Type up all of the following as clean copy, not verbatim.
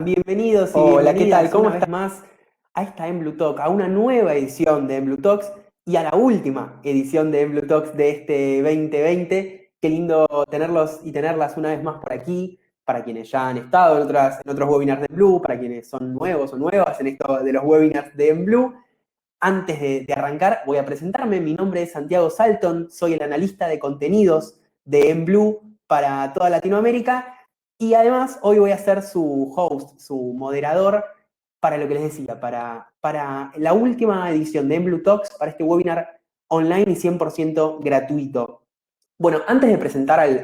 Bienvenidos y Hola, ¿qué bienvenidas tal? ¿Cómo una vez estás? más a esta Emblu Talk, a una nueva edición de Emblu Talks y a la última edición de Emblu Talks de este 2020. Qué lindo tenerlos y tenerlas una vez más por aquí, para quienes ya han estado en otros webinars de Emblu, para quienes son nuevos o nuevas en esto de los webinars de Emblu. Antes de arrancar, voy a presentarme. Mi nombre es Santiago Salton, soy el analista de contenidos de Emblu para toda Latinoamérica y además hoy voy a ser su host, su moderador para lo que les decía, para la última edición de Emblu Talks, para este webinar online y 100% gratuito. Bueno, antes de presentar al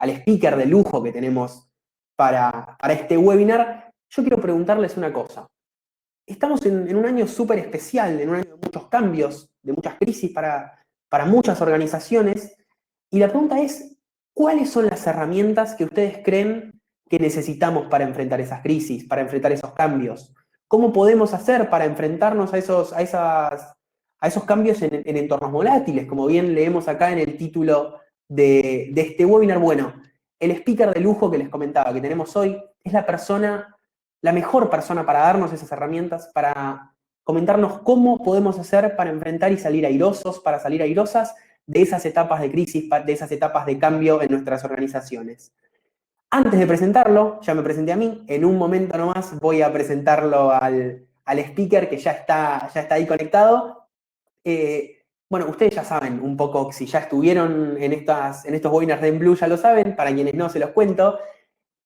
speaker de lujo que tenemos para este webinar, yo quiero preguntarles una cosa. Estamos en un año súper especial, en un año de muchos cambios, de muchas crisis para muchas organizaciones. Y la pregunta es, ¿cuáles son las herramientas que ustedes creen que necesitamos para enfrentar esas crisis, para enfrentar esos cambios? ¿Cómo podemos hacer para enfrentarnos a esos cambios en entornos volátiles? Como bien leemos acá en el título de este webinar. Bueno, el speaker de lujo que les comentaba que tenemos hoy es la mejor persona para darnos esas herramientas, para comentarnos cómo podemos hacer para enfrentar y salir airosos, para salir airosas de esas etapas de crisis, de esas etapas de cambio en nuestras organizaciones. Antes de presentarlo, ya me presenté a mí, en un momento nomás voy a presentarlo al speaker que ya está ahí conectado. Bueno, ustedes ya saben un poco, si ya estuvieron en estos webinars de Emblu, ya lo saben, para quienes no se los cuento,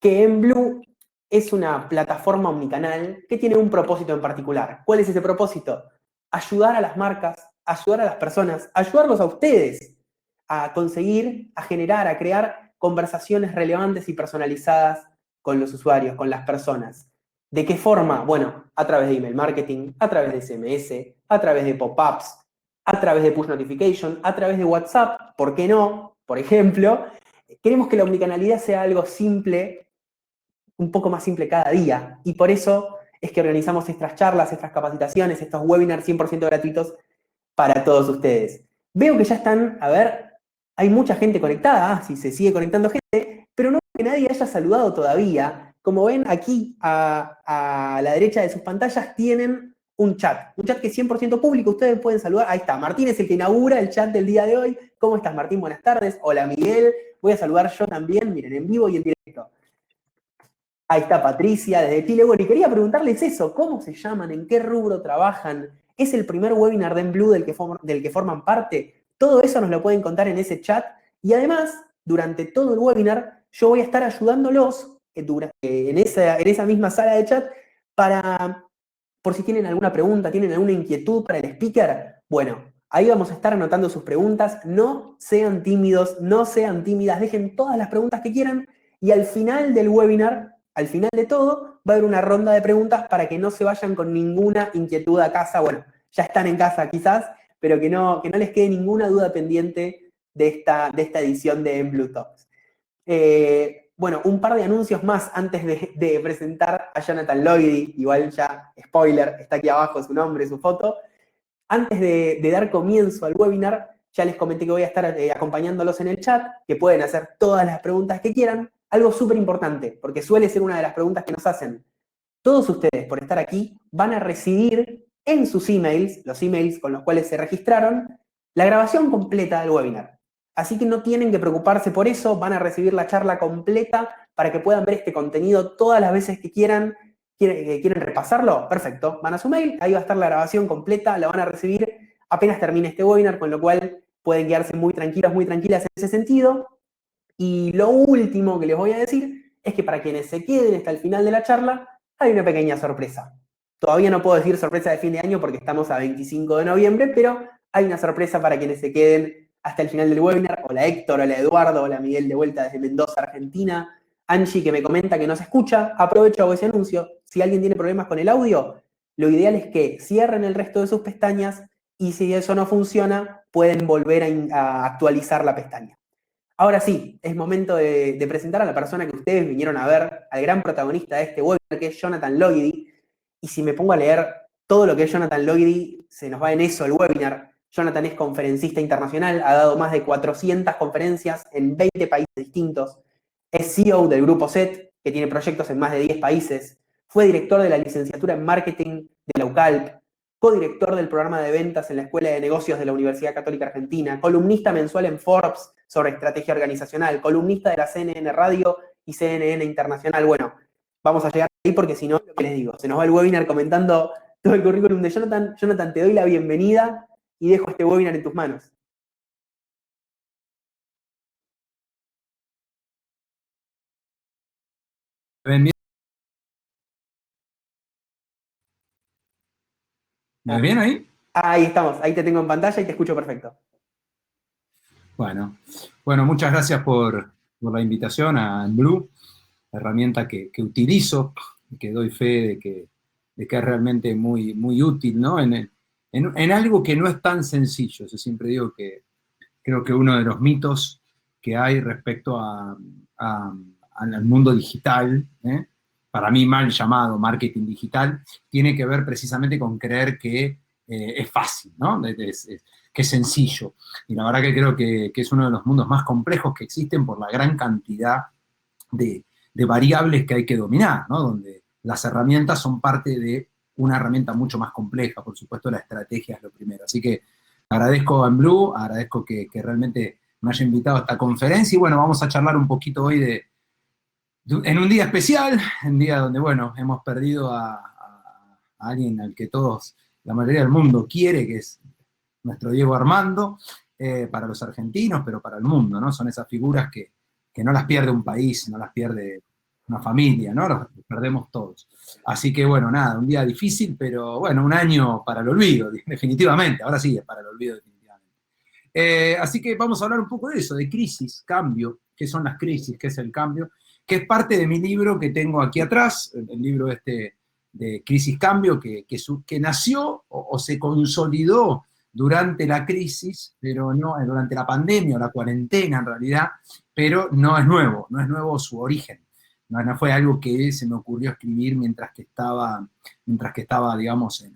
que Emblu es una plataforma omnicanal que tiene un propósito en particular. ¿Cuál es ese propósito? Ayudar a las marcas, ayudar a las personas, ayudarlos a ustedes a conseguir, a generar, a crear conversaciones relevantes y personalizadas con los usuarios, con las personas. ¿De qué forma? Bueno, a través de email marketing, a través de SMS, a través de pop-ups, a través de push notification, a través de WhatsApp, ¿por qué no? Por ejemplo, queremos que la omnicanalidad sea algo simple, un poco más simple cada día. Y por eso es que organizamos estas charlas, estas capacitaciones, estos webinars 100% gratuitos para todos ustedes. Veo que ya están, a ver, hay mucha gente conectada, si se sigue conectando gente, pero no veo que nadie haya saludado todavía. Como ven aquí a la derecha de sus pantallas tienen un chat que es 100% público, ustedes pueden saludar. Ahí está, Martín es el que inaugura el chat del día de hoy. ¿Cómo estás, Martín? Buenas tardes. Hola, Miguel. Voy a saludar yo también, miren, en vivo y en directo. Ahí está Patricia desde Chile. Bueno, y quería preguntarles eso, ¿cómo se llaman? ¿En qué rubro trabajan? ¿Es el primer webinar de Emblu del que forman parte? Todo eso nos lo pueden contar en ese chat. Y además, durante todo el webinar, yo voy a estar ayudándolos en esa misma sala de chat por si tienen alguna pregunta, tienen alguna inquietud para el speaker. Bueno, ahí vamos a estar anotando sus preguntas. No sean tímidos, no sean tímidas, dejen todas las preguntas que quieran y al final del webinar, al final de todo, va a haber una ronda de preguntas para que no se vayan con ninguna inquietud a casa. Bueno, ya están en casa quizás, pero que no les quede ninguna duda pendiente de esta edición de Emblu Talks. Bueno, un par de anuncios más antes de presentar a Jonathan Lloydy. Igual ya, spoiler, está aquí abajo su nombre, su foto. Antes de dar comienzo al webinar, ya les comenté que voy a estar acompañándolos en el chat, que pueden hacer todas las preguntas que quieran. Algo súper importante, porque suele ser una de las preguntas que nos hacen. Todos ustedes, por estar aquí, van a recibir en sus emails, los emails con los cuales se registraron, la grabación completa del webinar. Así que no tienen que preocuparse por eso, van a recibir la charla completa para que puedan ver este contenido todas las veces que quieran. ¿Quieren repasarlo? Perfecto. Van a su mail, ahí va a estar la grabación completa, la van a recibir apenas termine este webinar, con lo cual pueden quedarse muy tranquilos, muy tranquilas en ese sentido. Y lo último que les voy a decir es que para quienes se queden hasta el final de la charla, hay una pequeña sorpresa. Todavía no puedo decir sorpresa de fin de año porque estamos a 25 de noviembre, pero hay una sorpresa para quienes se queden hasta el final del webinar. Hola Héctor, hola Eduardo, hola Miguel de vuelta desde Mendoza, Argentina. Angie que me comenta que no se escucha. Aprovecho hago ese anuncio. Si alguien tiene problemas con el audio, lo ideal es que cierren el resto de sus pestañas y si eso no funciona, pueden volver a actualizar la pestaña. Ahora sí, es momento de presentar a la persona que ustedes vinieron a ver, al gran protagonista de este webinar, que es Jonathan Lloydy. Y si me pongo a leer todo lo que es Jonathan Lloydy, se nos va en eso el webinar. Jonathan es conferencista internacional, ha dado más de 400 conferencias en 20 países distintos. Es CEO del grupo SET, que tiene proyectos en más de 10 países. Fue director de la licenciatura en marketing de la UCALP, codirector del programa de ventas en la Escuela de Negocios de la Universidad Católica Argentina, columnista mensual en Forbes sobre estrategia organizacional, columnista de la CNN Radio y CNN Internacional. Bueno, vamos a llegar ahí porque si no, lo que les digo, se nos va el webinar comentando todo el currículum de Jonathan. Jonathan, te doy la bienvenida y dejo este webinar en tus manos. ¿Me ves bien ahí? Ahí estamos, ahí te tengo en pantalla y te escucho perfecto. Bueno, muchas gracias por la invitación a Blue, la herramienta que utilizo y que doy fe de que es realmente muy, muy útil, ¿no? En algo que no es tan sencillo. Yo siempre digo que creo que uno de los mitos que hay respecto al mundo digital, para mí mal llamado marketing digital, tiene que ver precisamente con creer que es fácil, ¿no? Que es sencillo. Y la verdad que creo que es uno de los mundos más complejos que existen por la gran cantidad de variables que hay que dominar, ¿no? Donde las herramientas son parte de una herramienta mucho más compleja. Por supuesto, la estrategia es lo primero. Así que agradezco a Blue, agradezco que realmente me haya invitado a esta conferencia y bueno, vamos a charlar un poquito hoy en un día especial, un día donde, bueno, hemos perdido a alguien al que todos, la mayoría del mundo quiere, que es nuestro Diego Armando, para los argentinos, pero para el mundo, ¿no? Son esas figuras que no las pierde un país, no las pierde una familia, ¿no? Los perdemos todos. Así que, bueno, nada, un día difícil, pero bueno, un año para el olvido, definitivamente. Ahora sí es para el olvido, definitivamente. Así que vamos a hablar un poco de eso, de crisis, cambio, qué son las crisis, qué es el cambio, que es parte de mi libro que tengo aquí atrás, el libro este de Crisis Cambio, que nació o se consolidó durante la crisis, pero no durante la pandemia o la cuarentena en realidad, pero no es nuevo su origen. No fue algo que se me ocurrió escribir mientras que estaba digamos,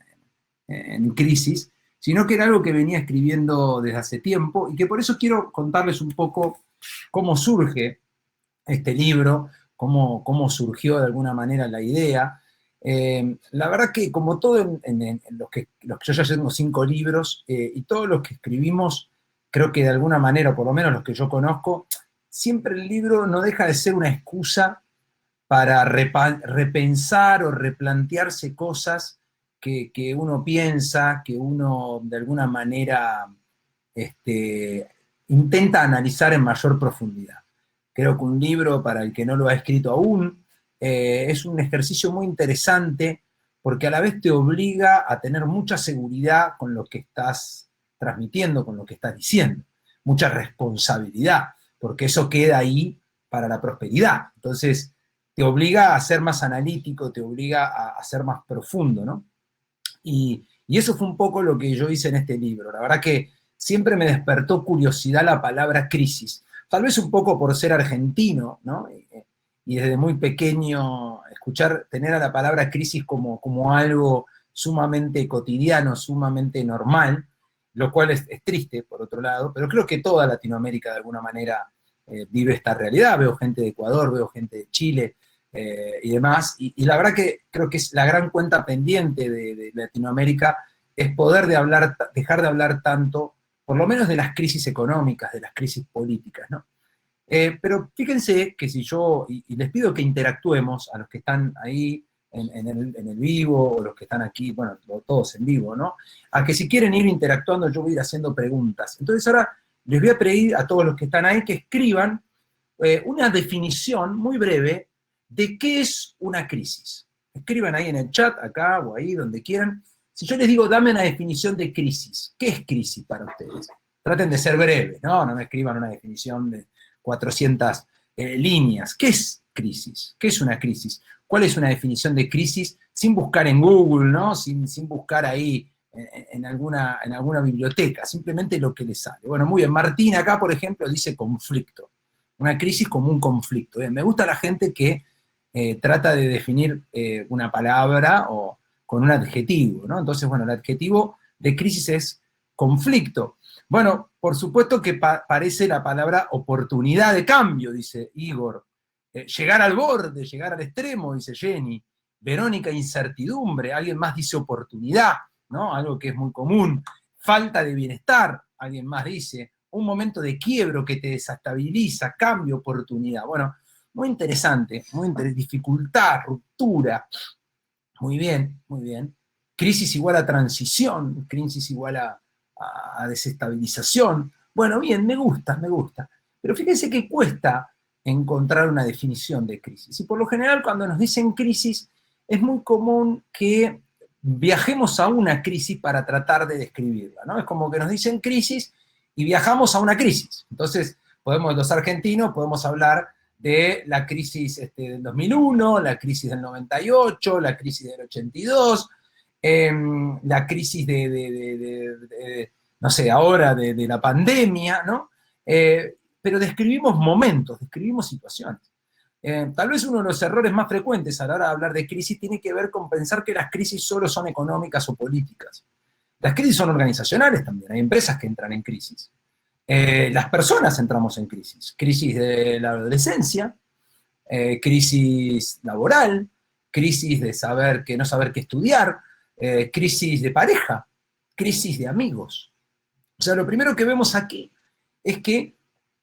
en crisis, sino que era algo que venía escribiendo desde hace tiempo y que por eso quiero contarles un poco cómo surge este libro, cómo surgió de alguna manera la idea. La verdad que como todo en los que yo ya tengo 5 libros y todos los que escribimos, creo que de alguna manera, o por lo menos los que yo conozco, siempre el libro no deja de ser una excusa para repensar o replantearse cosas que uno piensa, que uno de alguna manera intenta analizar en mayor profundidad. Creo que un libro, para el que no lo ha escrito aún, es un ejercicio muy interesante porque a la vez te obliga a tener mucha seguridad con lo que estás transmitiendo, con lo que estás diciendo, mucha responsabilidad, porque eso queda ahí para la prosperidad. Entonces, te obliga a ser más analítico, te obliga a ser más profundo, ¿no? Y eso fue un poco lo que yo hice en este libro. La verdad que siempre me despertó curiosidad la palabra crisis. Tal vez un poco por ser argentino, ¿no? Y desde muy pequeño tener a la palabra crisis como algo sumamente cotidiano, sumamente normal, lo cual es triste, por otro lado, pero creo que toda Latinoamérica de alguna manera vive esta realidad. Veo gente de Ecuador, veo gente de Chile, y demás, y la verdad que creo que es la gran cuenta pendiente de Latinoamérica, es dejar de hablar tanto, por lo menos de las crisis económicas, de las crisis políticas, ¿no? Pero fíjense que si yo, y les pido que interactuemos a los que están ahí en el vivo, o los que están aquí, bueno, todos en vivo, ¿no? A que si quieren ir interactuando, yo voy a ir haciendo preguntas. Entonces ahora les voy a pedir a todos los que están ahí que escriban una definición muy breve de qué es una crisis. Escriban ahí en el chat, acá o ahí, donde quieran. Si yo les digo, dame una definición de crisis, ¿qué es crisis para ustedes? Traten de ser breves, ¿no? No me escriban una definición de 400 líneas. ¿Qué es crisis? ¿Qué es una crisis? ¿Cuál es una definición de crisis? Sin buscar en Google, ¿no? Sin buscar ahí en alguna biblioteca, simplemente lo que les sale. Bueno, muy bien, Martín acá, por ejemplo, dice conflicto. Una crisis como un conflicto. Me gusta la gente que trata de definir una palabra o con un adjetivo, ¿no? Entonces, bueno, el adjetivo de crisis es conflicto. Bueno, por supuesto que parece la palabra oportunidad de cambio, dice Igor. Llegar al borde, llegar al extremo, dice Jenny. Verónica, incertidumbre. Alguien más dice oportunidad, ¿no? Algo que es muy común. Falta de bienestar, alguien más dice. Un momento de quiebro que te desestabiliza, cambio, oportunidad. Bueno, muy interesante, dificultad, ruptura. Muy bien, muy bien. Crisis igual a transición, crisis igual a desestabilización. Bueno, bien, me gusta, me gusta. Pero fíjense que cuesta encontrar una definición de crisis. Y por lo general cuando nos dicen crisis es muy común que viajemos a una crisis para tratar de describirla, ¿no? Es como que nos dicen crisis y viajamos a una crisis. Entonces, los argentinos podemos hablar de la crisis del 2001, la crisis del 98, la crisis del 82, la crisis no sé, ahora de la pandemia, ¿no? Pero describimos momentos, describimos situaciones. Tal vez uno de los errores más frecuentes a la hora de hablar de crisis tiene que ver con pensar que las crisis solo son económicas o políticas. Las crisis son organizacionales también, hay empresas que entran en crisis. Las personas entramos en crisis. Crisis de la adolescencia, crisis laboral, crisis de no saber qué estudiar, crisis de pareja, crisis de amigos. O sea, lo primero que vemos aquí es que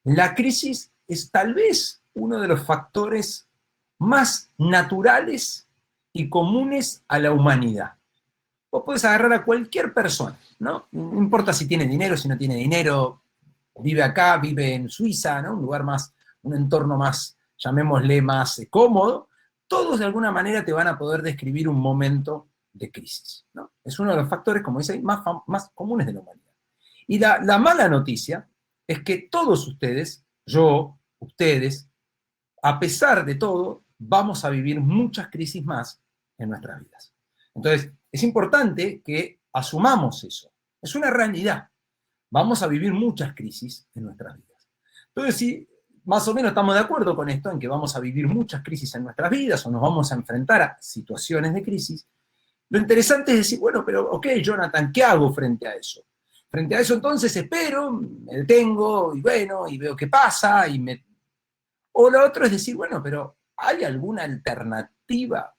la crisis es tal vez uno de los factores más naturales y comunes a la humanidad. Vos podés agarrar a cualquier persona, ¿no? No importa si tiene dinero, si no tiene dinero, vive acá, vive en Suiza, ¿no? Un entorno más, llamémosle, más cómodo. Todos de alguna manera te van a poder describir un momento de crisis, ¿no? Es uno de los factores, como dice ahí, más comunes de la humanidad. Y la mala noticia es que todos ustedes, yo, ustedes, a pesar de todo, vamos a vivir muchas crisis más en nuestras vidas. Entonces, es importante que asumamos eso. Es una realidad. Vamos a vivir muchas crisis en nuestras vidas. Entonces, si más o menos estamos de acuerdo con esto, en que vamos a vivir muchas crisis en nuestras vidas o nos vamos a enfrentar a situaciones de crisis, lo interesante es decir, bueno, pero ok, Jonathan, ¿qué hago frente a eso? Frente a eso entonces espero, me detengo y bueno, y veo qué pasa, o lo otro es decir, bueno, pero ¿hay alguna alternativa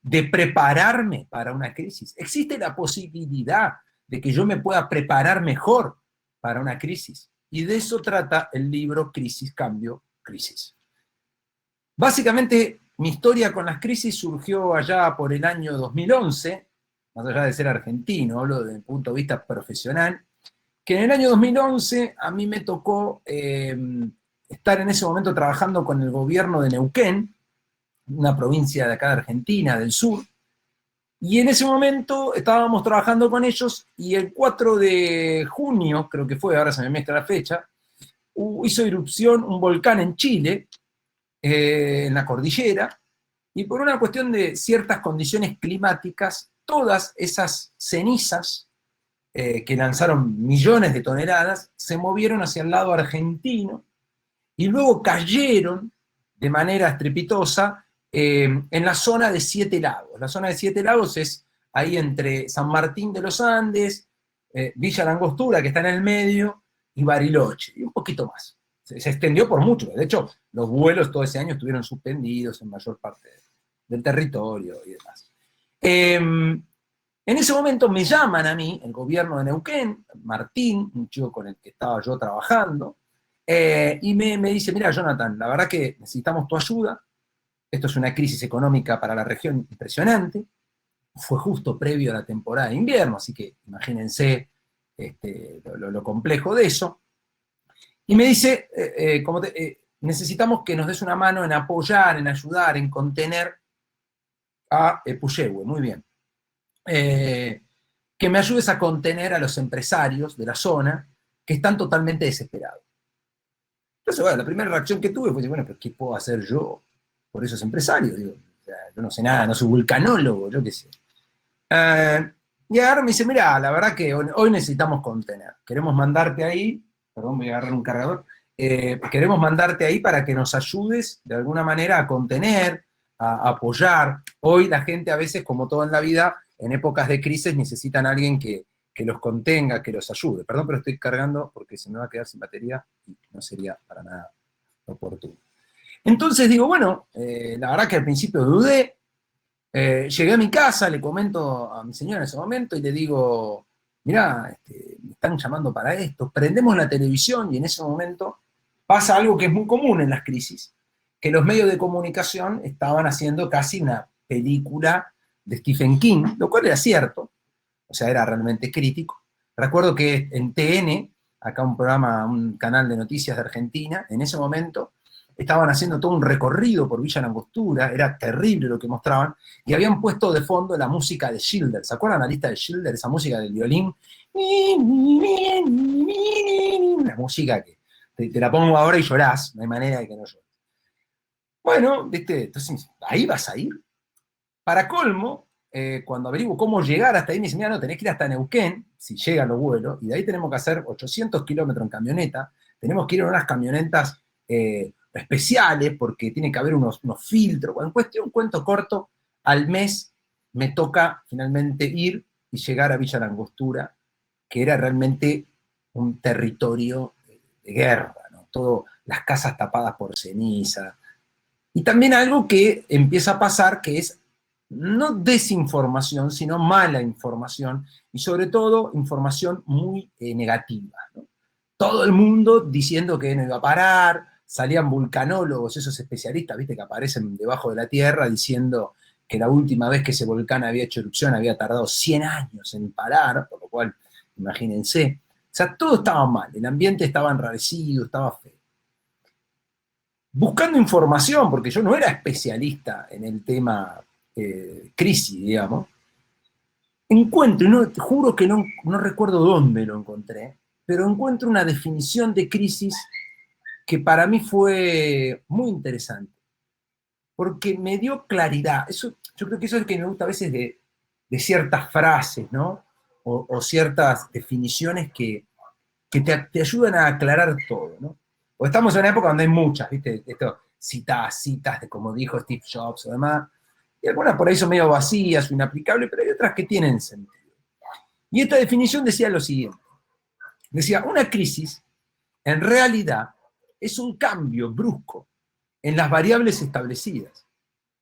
de prepararme para una crisis? ¿Existe la posibilidad de que yo me pueda preparar mejor para una crisis? Y de eso trata el libro Crisis, Cambio, Crisis. Básicamente, mi historia con las crisis surgió allá por el año 2011, más allá de ser argentino, hablo desde el punto de vista profesional, que en el año 2011 a mí me tocó estar en ese momento trabajando con el gobierno de Neuquén, una provincia de acá de Argentina, del sur, y en ese momento estábamos trabajando con ellos y el 4 de junio, creo que fue, ahora se me mezcla la fecha, hizo irrupción un volcán en Chile, en la cordillera, y por una cuestión de ciertas condiciones climáticas, todas esas cenizas que lanzaron millones de toneladas se movieron hacia el lado argentino y luego cayeron de manera estrepitosa en la zona de Siete Lagos. La zona de Siete Lagos es ahí entre San Martín de los Andes, Villa La Angostura, que está en el medio, y Bariloche, y un poquito más. Se extendió por mucho. De hecho, los vuelos todo ese año estuvieron suspendidos en mayor parte del territorio y demás. En ese momento me llaman a mí, el gobierno de Neuquén, Martín, un chico con el que estaba yo trabajando, y me dice, mira, Jonathan, la verdad que necesitamos tu ayuda, esto es una crisis económica para la región impresionante, fue justo previo a la temporada de invierno, así que imagínense lo complejo de eso, y me dice, necesitamos que nos des una mano en apoyar, en ayudar, en contener a Puyehue, muy bien. Que me ayudes a contener a los empresarios de la zona que están totalmente desesperados. Entonces, bueno, la primera reacción que tuve fue, bueno, pero ¿qué puedo hacer yo por esos empresarios? Digo, o sea, yo no sé nada, no soy vulcanólogo, yo qué sé. Y ahora me dice, mira, la verdad que hoy necesitamos contener. Queremos mandarte ahí, perdón, voy a agarrar un cargador, queremos mandarte ahí para que nos ayudes de alguna manera a contener, a apoyar. Hoy la gente a veces, como todo en la vida, en épocas de crisis necesitan a alguien que los contenga, que los ayude. Perdón, pero estoy cargando porque se me va a quedar sin batería y no sería para nada oportuno. Entonces digo, bueno, la verdad que al principio dudé, llegué a mi casa, le comento a mi señora en ese momento y le digo, mirá, me están llamando para esto, prendemos la televisión y en ese momento pasa algo que es muy común en las crisis, que los medios de comunicación estaban haciendo casi una película de Stephen King, lo cual era cierto, o sea, era realmente crítico. Recuerdo que en TN, acá un programa, un canal de noticias de Argentina, en ese momento estaban haciendo todo un recorrido por Villa Langostura, era terrible lo que mostraban, y habían puesto de fondo la música de Schilder. ¿Se acuerdan la lista de Schilder, esa música del violín? La música que te la pongo ahora y llorás, no hay manera de que no llores. Bueno, ¿viste? Entonces, ahí vas a ir. Para colmo, cuando averiguo cómo llegar hasta ahí, me dicen, mira, no, tenés que ir hasta Neuquén, si llegan los vuelos, y de ahí tenemos que hacer 800 kilómetros en camioneta, tenemos que ir en unas camionetas especiales, porque tiene que haber unos filtros. En cuestión, un cuento corto, al mes me toca finalmente ir y llegar a Villa Langostura, que era realmente un territorio de guerra, ¿no? Todo, las casas tapadas por ceniza. Y también algo que empieza a pasar, que es no desinformación, sino mala información, y sobre todo información muy negativa, ¿no? Todo el mundo diciendo que no iba a parar, salían vulcanólogos, esos especialistas, viste, que aparecen debajo de la Tierra diciendo que la última vez que ese volcán había hecho erupción había tardado 100 años en parar, por lo cual, imagínense, o sea, todo estaba mal, el ambiente estaba enrarecido, estaba feo. Buscando información, porque yo no era especialista en el tema crisis, digamos, encuentro, y no, te juro que no recuerdo dónde lo encontré, pero encuentro una definición de crisis que para mí fue muy interesante, porque me dio claridad. Eso, yo creo que eso es lo que me gusta a veces de ciertas frases, ¿no? O ciertas definiciones que te ayudan a aclarar todo, ¿no? Porque estamos en una época donde hay muchas, ¿viste? Esto, citas de como dijo Steve Jobs o demás, y algunas por ahí son medio vacías o inaplicables, pero hay otras que tienen sentido. Y esta definición decía lo siguiente, decía, una crisis en realidad es un cambio brusco en las variables establecidas,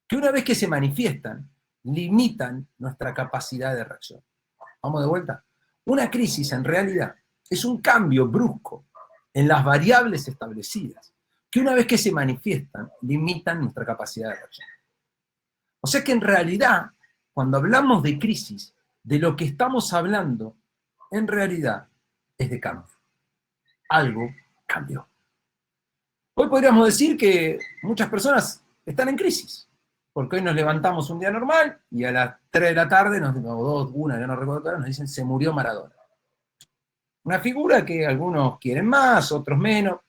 que una vez que se manifiestan, limitan nuestra capacidad de reacción. Vamos de vuelta. Una crisis en realidad es un cambio brusco en las variables establecidas, que una vez que se manifiestan, limitan nuestra capacidad de reacción. O sea que en realidad, cuando hablamos de crisis, de lo que estamos hablando, en realidad es de cambio. Algo cambió. Hoy podríamos decir que muchas personas están en crisis, porque hoy nos levantamos un día normal y a las 3 de la tarde, o 2, 1, ya no recuerdo, nos dicen se murió Maradona. Una figura que algunos quieren más, otros menos,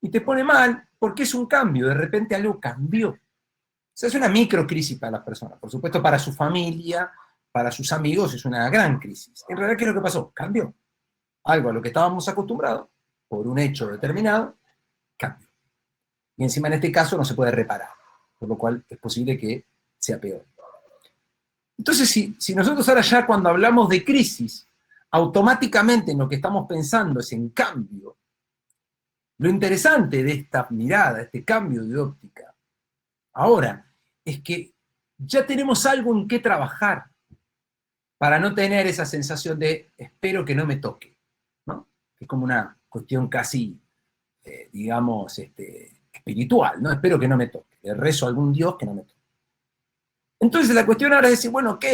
y te pone mal porque es un cambio, de repente algo cambió. O sea, es una microcrisis para las personas. Por supuesto, para su familia, para sus amigos, es una gran crisis. En realidad, ¿qué es lo que pasó? Cambió. Algo a lo que estábamos acostumbrados, por un hecho determinado, cambió. Y encima en este caso no se puede reparar, por lo cual es posible que sea peor. Entonces, si nosotros ahora ya cuando hablamos de crisis, automáticamente en lo que estamos pensando es en cambio, lo interesante de esta mirada, este cambio de óptica, ahora, es que ya tenemos algo en qué trabajar para no tener esa sensación de espero que no me toque, ¿no? Es como una cuestión casi, digamos, espiritual, ¿no? Espero que no me toque. Le rezo a algún Dios que no me toque. Entonces la cuestión ahora es decir, bueno, ok.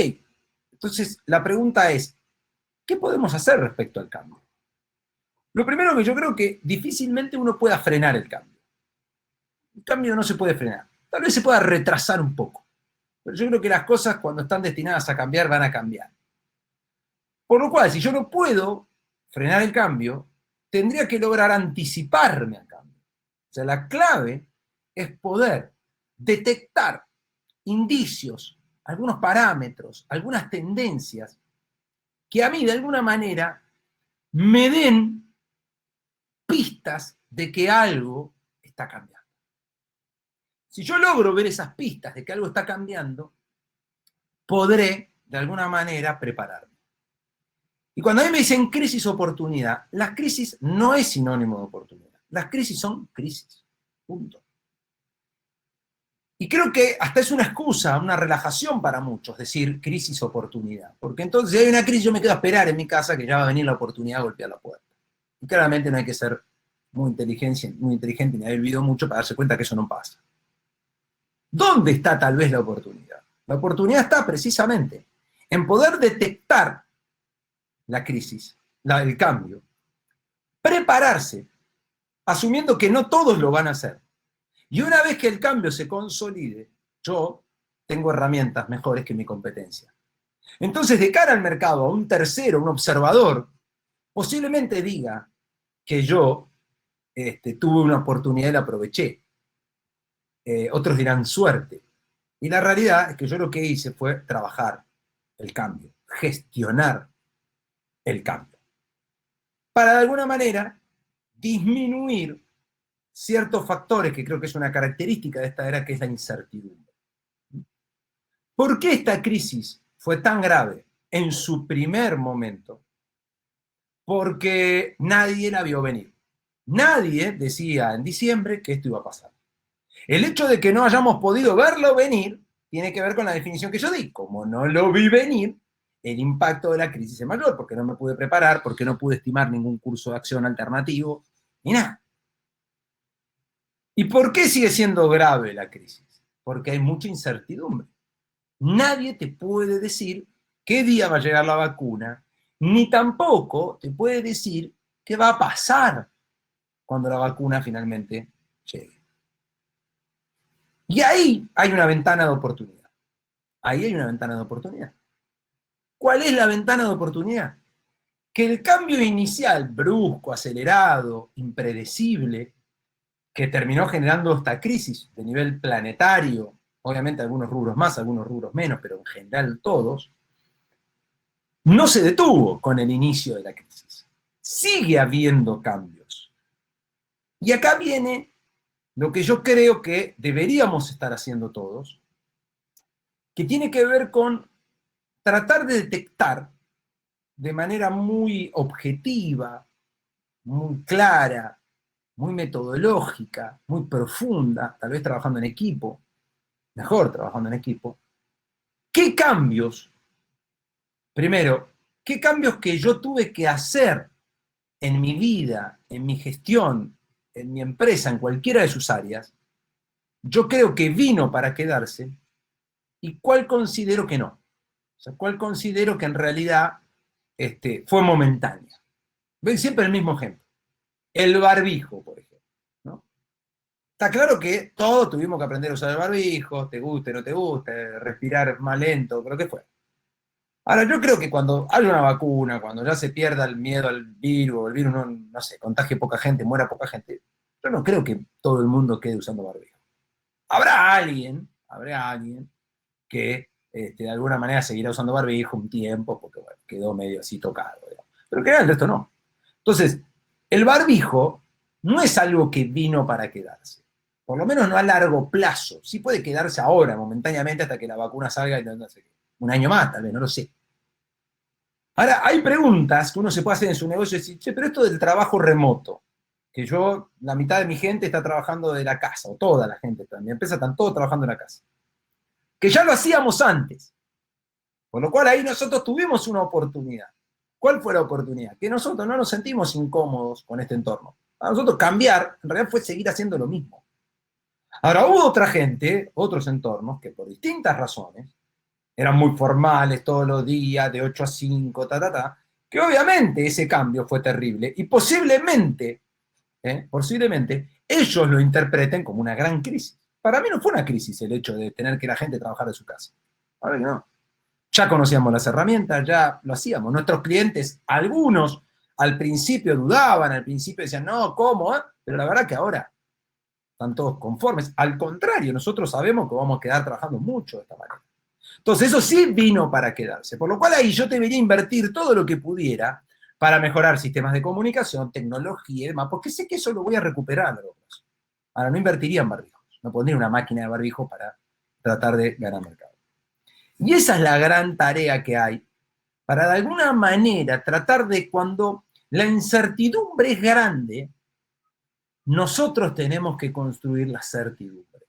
Entonces la pregunta es, ¿qué podemos hacer respecto al cambio? Lo primero que yo creo que difícilmente uno pueda frenar el cambio. El cambio no se puede frenar. Tal vez se pueda retrasar un poco. Pero yo creo que las cosas cuando están destinadas a cambiar van a cambiar. Por lo cual, si yo no puedo frenar el cambio, tendría que lograr anticiparme al cambio. O sea, la clave es poder detectar indicios, algunos parámetros, algunas tendencias que a mí de alguna manera me den pistas de que algo está cambiando. Si yo logro ver esas pistas de que algo está cambiando, podré de alguna manera prepararme. Y cuando a mí me dicen crisis oportunidad, las crisis no es sinónimo de oportunidad. Las crisis son crisis. Punto. Y creo que hasta es una excusa, una relajación para muchos, decir crisis-oportunidad. Porque entonces si hay una crisis yo me quedo a esperar en mi casa que ya va a venir la oportunidad a golpear la puerta. Y claramente no hay que ser muy inteligente ni haber vivido mucho para darse cuenta que eso no pasa. ¿Dónde está tal vez la oportunidad? La oportunidad está precisamente en poder detectar la crisis, el cambio, prepararse, asumiendo que no todos lo van a hacer. Y una vez que el cambio se consolide, yo tengo herramientas mejores que mi competencia. Entonces, de cara al mercado, a un tercero, un observador, posiblemente diga que yo tuve una oportunidad y la aproveché. Otros dirán suerte. Y la realidad es que yo lo que hice fue trabajar el cambio, gestionar el cambio, para de alguna manera disminuir ciertos factores que creo que es una característica de esta era, que es la incertidumbre. ¿Por qué esta crisis fue tan grave en su primer momento? Porque nadie la vio venir. Nadie decía en diciembre que esto iba a pasar. El hecho de que no hayamos podido verlo venir tiene que ver con la definición que yo di. Como no lo vi venir, el impacto de la crisis es mayor, porque no me pude preparar, porque no pude estimar ningún curso de acción alternativo, ni nada. ¿Y por qué sigue siendo grave la crisis? Porque hay mucha incertidumbre. Nadie te puede decir qué día va a llegar la vacuna, ni tampoco te puede decir qué va a pasar cuando la vacuna finalmente llegue. Y ahí hay una ventana de oportunidad. Ahí hay una ventana de oportunidad. ¿Cuál es la ventana de oportunidad? Que el cambio inicial, brusco, acelerado, impredecible, que terminó generando esta crisis de nivel planetario, obviamente algunos rubros más, algunos rubros menos, pero en general todos, no se detuvo con el inicio de la crisis. Sigue habiendo cambios. Y acá viene lo que yo creo que deberíamos estar haciendo todos, que tiene que ver con tratar de detectar de manera muy objetiva, muy clara, muy metodológica, muy profunda, tal vez trabajando en equipo, mejor trabajando en equipo, qué cambios, primero, qué cambios que yo tuve que hacer en mi vida, en mi gestión, en mi empresa, en cualquiera de sus áreas, yo creo que vino para quedarse, y cuál considero que no. O sea, cuál considero que en realidad fue momentánea. Ven siempre el mismo ejemplo. El barbijo, por ejemplo, ¿no? Está claro que todos tuvimos que aprender a usar el barbijo, te guste, no te guste, respirar más lento, pero ¿qué fue? Ahora, yo creo que cuando haya una vacuna, cuando ya se pierda el miedo al virus, el virus no sé, contagie poca gente, muera poca gente, yo no creo que todo el mundo quede usando barbijo. Habrá alguien que de alguna manera seguirá usando barbijo un tiempo, porque bueno, quedó medio así tocado, digamos. Pero que el resto no. Entonces, el barbijo no es algo que vino para quedarse. Por lo menos no a largo plazo. Sí puede quedarse ahora, momentáneamente, hasta que la vacuna salga y no sé, un año más, tal vez, no lo sé. Ahora, hay preguntas que uno se puede hacer en su negocio y decir, che, pero esto del trabajo remoto, que yo, la mitad de mi gente está trabajando de la casa, o toda la gente, mi empresa están todos trabajando en la casa. Que ya lo hacíamos antes. Con lo cual ahí nosotros tuvimos una oportunidad. ¿Cuál fue la oportunidad? Que nosotros no nos sentimos incómodos con este entorno. A nosotros cambiar, en realidad, fue seguir haciendo lo mismo. Ahora, hubo otra gente, otros entornos, que por distintas razones, eran muy formales todos los días, de 8 a 5, que obviamente ese cambio fue terrible y posiblemente, ellos lo interpreten como una gran crisis. Para mí no fue una crisis el hecho de tener que la gente trabajar de su casa. Ahora que no. Ya conocíamos las herramientas, ya lo hacíamos. Nuestros clientes, algunos al principio dudaban, al principio decían, no, ¿cómo? Pero la verdad que ahora están todos conformes. Al contrario, nosotros sabemos que vamos a quedar trabajando mucho de esta manera. Entonces eso sí vino para quedarse. Por lo cual ahí yo debería invertir todo lo que pudiera para mejorar sistemas de comunicación, tecnología y demás, porque sé que eso lo voy a recuperar. Ahora no invertiría en barbijos, no pondría una máquina de barbijo para tratar de ganar mercado. Y esa es la gran tarea que hay, para de alguna manera tratar de, cuando la incertidumbre es grande, nosotros tenemos que construir la certidumbre.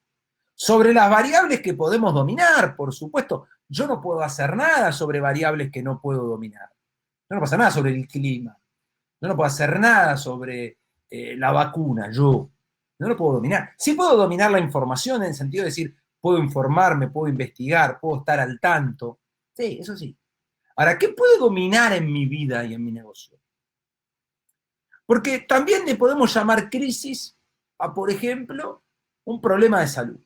Sobre las variables que podemos dominar, por supuesto. Yo no puedo hacer nada sobre variables que no puedo dominar. Yo no puedo hacer nada sobre el clima. Yo no puedo hacer nada sobre la vacuna, yo. No lo puedo dominar. Sí puedo dominar la información en el sentido de decir, puedo informarme, puedo investigar, puedo estar al tanto. Sí, eso sí. Ahora, ¿qué puedo dominar en mi vida y en mi negocio? Porque también le podemos llamar crisis a, por ejemplo, un problema de salud,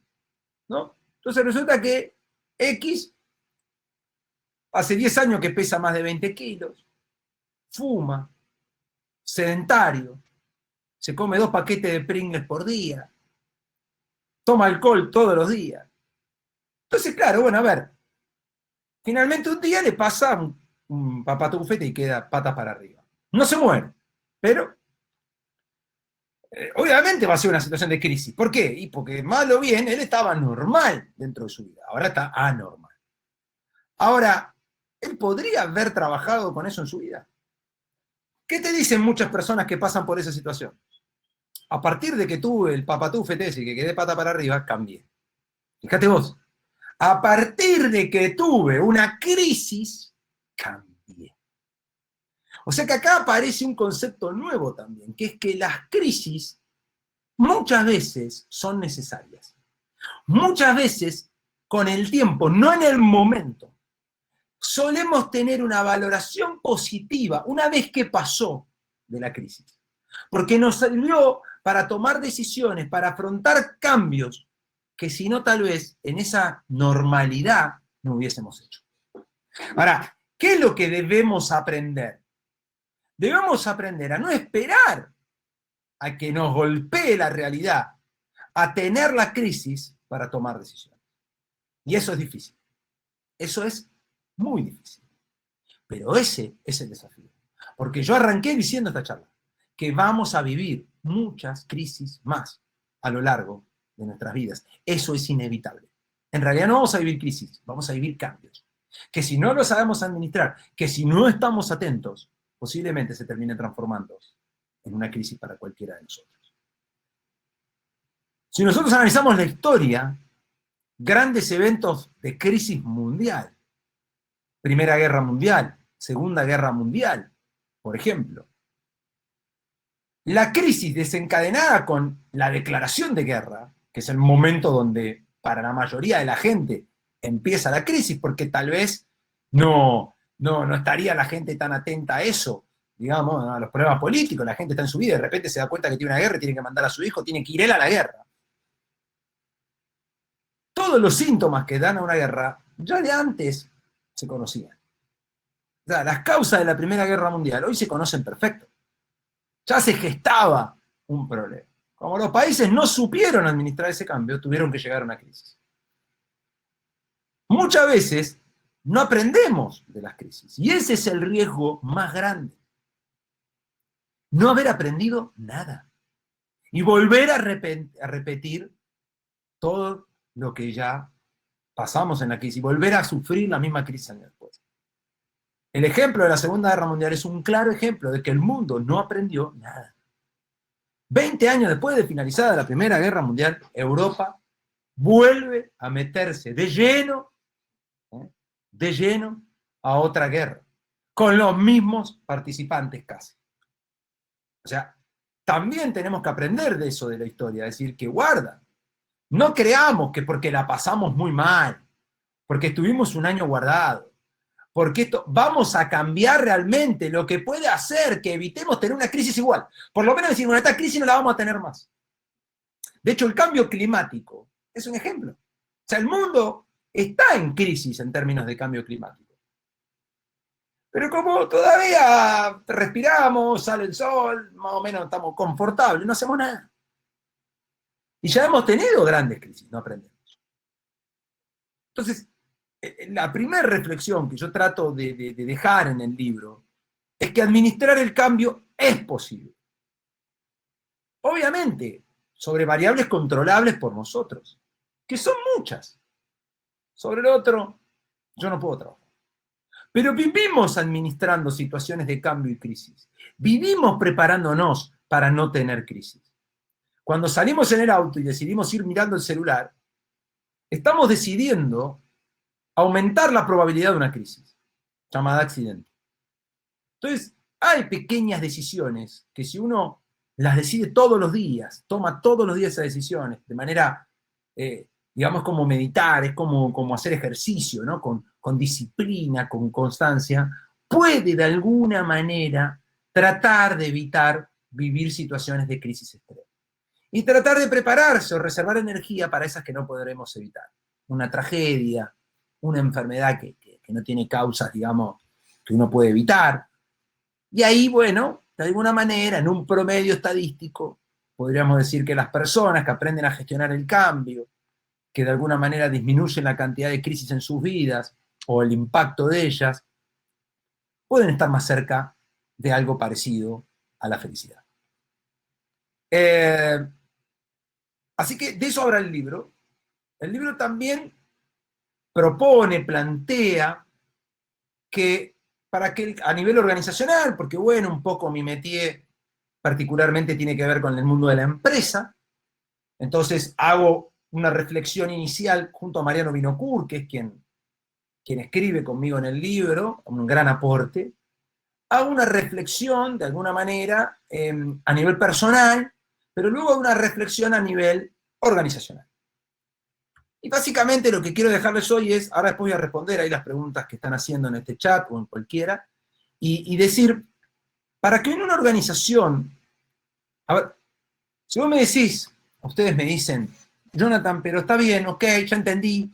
¿no? Entonces resulta que X hace 10 años que pesa más de 20 kilos, fuma, sedentario, se come 2 paquetes de Pringles por día, toma alcohol todos los días. Entonces, claro, bueno, a ver, finalmente un día le pasa un papatufete y queda patas para arriba. No se muere, pero obviamente va a ser una situación de crisis. ¿Por qué? Y porque mal o bien él estaba normal dentro de su vida, ahora está anormal. Ahora, ¿él podría haber trabajado con eso en su vida? ¿Qué te dicen muchas personas que pasan por esa situación? A partir de que tuve el papatufete ese y que quedé pata para arriba, cambié. Fíjate vos, a partir de que tuve una crisis, cambié. O sea que acá aparece un concepto nuevo también, que es que las crisis muchas veces son necesarias. Muchas veces, con el tiempo, no en el momento, solemos tener una valoración positiva una vez que pasó de la crisis. Porque nos sirvió para tomar decisiones, para afrontar cambios que si no tal vez en esa normalidad no hubiésemos hecho. Ahora, ¿qué es lo que debemos aprender? Debemos aprender a no esperar a que nos golpee la realidad, a tener la crisis para tomar decisiones. Y eso es difícil. Eso es muy difícil. Pero ese es el desafío. Porque yo arranqué diciendo esta charla que vamos a vivir muchas crisis más a lo largo de nuestras vidas. Eso es inevitable. En realidad no vamos a vivir crisis, vamos a vivir cambios. Que si no lo sabemos administrar, que si no estamos atentos, posiblemente se termine transformando en una crisis para cualquiera de nosotros. Si nosotros analizamos la historia, grandes eventos de crisis mundial, Primera Guerra Mundial, Segunda Guerra Mundial, por ejemplo, la crisis desencadenada con la declaración de guerra, que es el momento donde para la mayoría de la gente empieza la crisis, porque tal vez no estaría la gente tan atenta a eso, digamos, a los problemas políticos, la gente está en su vida y de repente se da cuenta que tiene una guerra y tiene que mandar a su hijo, tiene que ir él a la guerra. Todos los síntomas que dan a una guerra ya de antes se conocían. O sea, las causas de la Primera Guerra Mundial hoy se conocen perfecto. Ya se gestaba un problema. Como los países no supieron administrar ese cambio, tuvieron que llegar a una crisis. Muchas veces no aprendemos de las crisis, y ese es el riesgo más grande. No haber aprendido nada. Y volver a repetir todo lo que ya pasamos en la crisis, y volver a sufrir la misma crisis años después. El ejemplo de la Segunda Guerra Mundial es un claro ejemplo de que el mundo no aprendió nada. 20 años después de finalizada la Primera Guerra Mundial, Europa vuelve a meterse de lleno a otra guerra, con los mismos participantes casi. O sea, también tenemos que aprender de eso de la historia, decir que guarda, no creamos que porque la pasamos muy mal, porque estuvimos un año guardado, porque esto, vamos a cambiar realmente lo que puede hacer que evitemos tener una crisis igual. Por lo menos decir, bueno, esta crisis no la vamos a tener más. De hecho, el cambio climático es un ejemplo. O sea, el mundo está en crisis en términos de cambio climático. Pero como todavía respiramos, sale el sol, más o menos estamos confortables, no hacemos nada. Y ya hemos tenido grandes crisis, no aprendemos. Entonces, la primera reflexión que yo trato de dejar en el libro es que administrar el cambio es posible. Obviamente, sobre variables controlables por nosotros, que son muchas. Sobre lo otro, yo no puedo trabajar. Pero vivimos administrando situaciones de cambio y crisis. Vivimos preparándonos para no tener crisis. Cuando salimos en el auto y decidimos ir mirando el celular, estamos decidiendo aumentar la probabilidad de una crisis, llamada accidente. Entonces, hay pequeñas decisiones que si uno las decide todos los días, toma todos los días esas decisiones, de manera, digamos, como meditar, es como hacer ejercicio, ¿no? Con disciplina, con constancia, puede de alguna manera tratar de evitar vivir situaciones de crisis extrema. Y tratar de prepararse o reservar energía para esas que no podremos evitar. Una tragedia, una enfermedad que no tiene causas, digamos, que uno puede evitar. Y ahí, bueno, de alguna manera, en un promedio estadístico, podríamos decir que las personas que aprenden a gestionar el cambio, que de alguna manera disminuyen la cantidad de crisis en sus vidas o el impacto de ellas, pueden estar más cerca de algo parecido a la felicidad. Así que de eso habla el libro. El libro también propone, plantea que para que a nivel organizacional, porque bueno, un poco mi métier particularmente tiene que ver con el mundo de la empresa, entonces hago una reflexión inicial junto a Mariano Vinocourt, que es quien escribe conmigo en el libro, un gran aporte, hago una reflexión de alguna manera a nivel personal, pero luego hago una reflexión a nivel organizacional. Y básicamente lo que quiero dejarles hoy es, ahora después voy a responder ahí las preguntas que están haciendo en este chat o en cualquiera, y decir, para que en una organización, a ver, si vos me decís, ustedes me dicen, Jonathan, pero está bien, ok, ya entendí,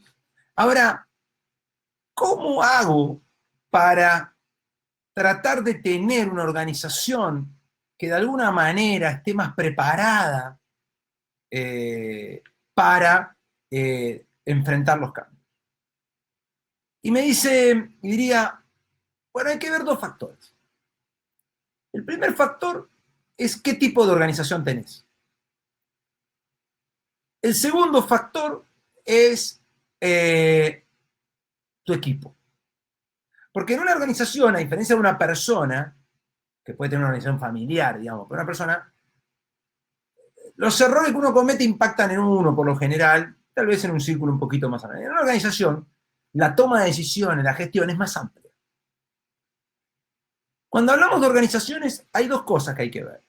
ahora, ¿cómo hago para tratar de tener una organización que de alguna manera esté más preparada para enfrentar los cambios? Y me dice, y diría, bueno, hay que ver dos factores. El primer factor es qué tipo de organización tenés. El segundo factor es tu equipo. Porque en una organización, a diferencia de una persona, que puede tener una organización familiar, digamos, pero una persona, los errores que uno comete impactan en uno por lo general, tal vez en un círculo un poquito más amplio. En una organización, la toma de decisiones, la gestión es más amplia. Cuando hablamos de organizaciones, hay dos cosas que hay que ver.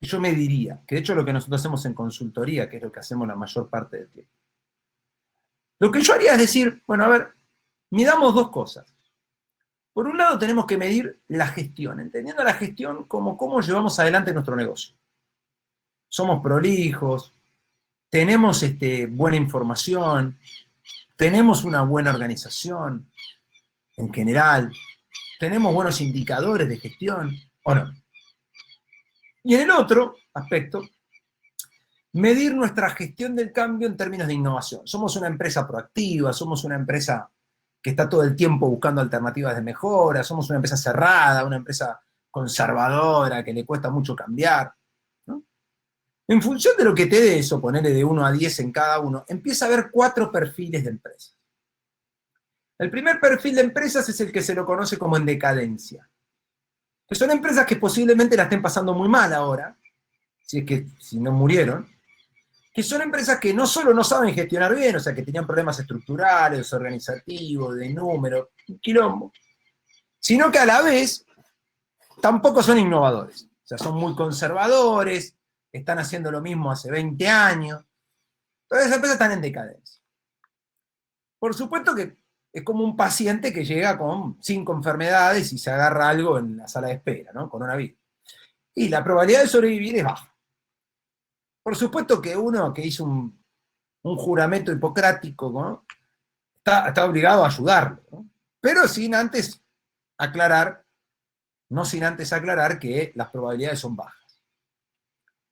Yo me diría, que de hecho es lo que nosotros hacemos en consultoría, que es lo que hacemos la mayor parte del tiempo. Lo que yo haría es decir, bueno, a ver, midamos dos cosas. Por un lado tenemos que medir la gestión, entendiendo la gestión como cómo llevamos adelante nuestro negocio. Somos prolijos, tenemos buena información, tenemos una buena organización en general, tenemos buenos indicadores de gestión, ¿o no? Y en el otro aspecto, medir nuestra gestión del cambio en términos de innovación. Somos una empresa proactiva, somos una empresa que está todo el tiempo buscando alternativas de mejora, somos una empresa cerrada, una empresa conservadora, que le cuesta mucho cambiar, ¿no? En función de lo que te dé eso, ponerle de 1 a 10 en cada uno, empieza a haber 4 perfiles de empresas. El primer perfil de empresas es el que se lo conoce como en decadencia, que son empresas que posiblemente la estén pasando muy mal ahora, si no murieron, que son empresas que no solo no saben gestionar bien, o sea, que tenían problemas estructurales, organizativos, de número, un quilombo, sino que a la vez tampoco son innovadores. O sea, son muy conservadores, están haciendo lo mismo hace 20 años. Todas esas empresas están en decadencia. Por supuesto que es como un paciente que llega con 5 enfermedades y se agarra algo en la sala de espera, ¿no? Coronavirus. Y la probabilidad de sobrevivir es baja. Por supuesto que uno que hizo un juramento hipocrático, ¿no? Está obligado a ayudarlo, ¿no? Pero sin antes aclarar que las probabilidades son bajas.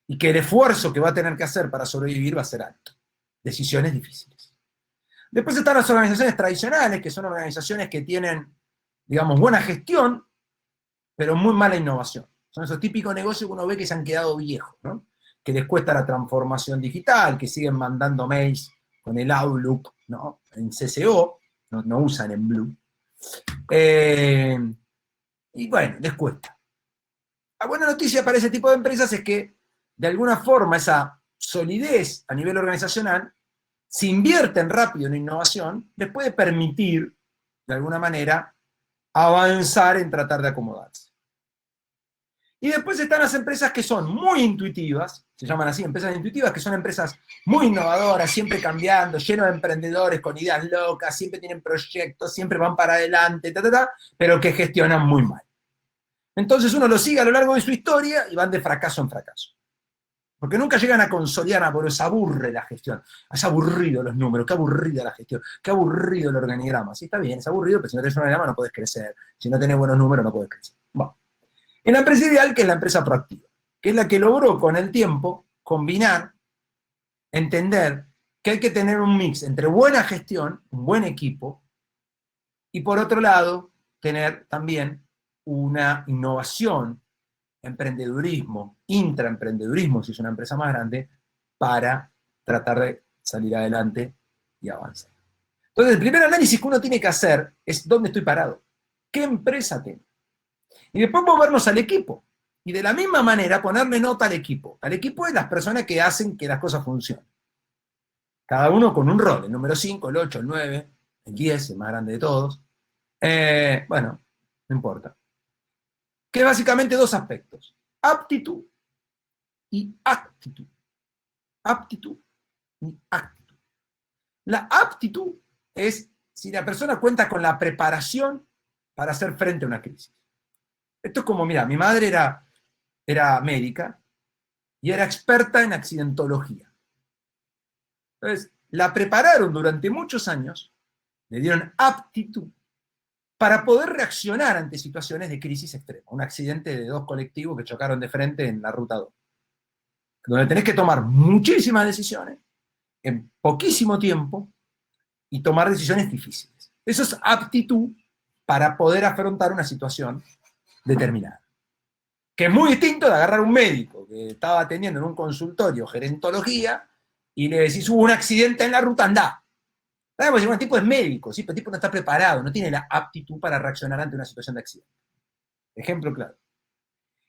Y que el esfuerzo que va a tener que hacer para sobrevivir va a ser alto. Decisiones difíciles. Después están las organizaciones tradicionales, que son organizaciones que tienen, digamos, buena gestión, pero muy mala innovación. Son esos típicos negocios que uno ve que se han quedado viejos, ¿no? Que les cuesta la transformación digital, que siguen mandando mails con el Outlook, ¿no? En CCO, no usan en Blue. Y bueno, les cuesta. La buena noticia para ese tipo de empresas es que, de alguna forma, esa solidez a nivel organizacional si invierten rápido en innovación, les puede permitir, de alguna manera, avanzar en tratar de acomodarse. Y después están las empresas que son muy intuitivas, se llaman así, empresas intuitivas, que son empresas muy innovadoras, siempre cambiando, llenos de emprendedores con ideas locas, siempre tienen proyectos, siempre van para adelante, pero que gestionan muy mal. Entonces uno los sigue a lo largo de su historia y van de fracaso en fracaso. Porque nunca llegan a consolidar, porque se aburre la gestión. Es aburrido los números, qué aburrida la gestión, qué aburrido el organigrama. Sí, está bien, es aburrido, pero si no tenés un organigrama no podés crecer. Si no tenés buenos números no podés crecer. Bueno. En la empresa ideal, que es la empresa proactiva, que es la que logró con el tiempo combinar, entender que hay que tener un mix entre buena gestión, un buen equipo, y por otro lado, tener también una innovación, emprendedurismo, intraemprendedurismo, si es una empresa más grande, para tratar de salir adelante y avanzar. Entonces, el primer análisis que uno tiene que hacer es dónde estoy parado, qué empresa tengo. Y después movernos al equipo. Y de la misma manera ponerle nota al equipo. Al equipo es las personas que hacen que las cosas funcionen. Cada uno con un rol, el número 5, el 8, el 9, el 10, el más grande de todos. Bueno, no importa. Que es básicamente dos aspectos. Aptitud y actitud. Aptitud y actitud. La aptitud es si la persona cuenta con la preparación para hacer frente a una crisis. Esto es como, mira, mi madre era médica y era experta en accidentología. Entonces, la prepararon durante muchos años, le dieron aptitud para poder reaccionar ante situaciones de crisis extrema. Un accidente de 2 colectivos que chocaron de frente en la ruta 2, donde tenés que tomar muchísimas decisiones en poquísimo tiempo y tomar decisiones difíciles. Eso es aptitud para poder afrontar una situación determinada. Que es muy distinto de agarrar un médico que estaba atendiendo en un consultorio gerontología y le decís, hubo un accidente en la ruta, andá. Sabemos que el tipo es médico, ¿sí? Pero el tipo no está preparado, no tiene la aptitud para reaccionar ante una situación de accidente. Ejemplo claro.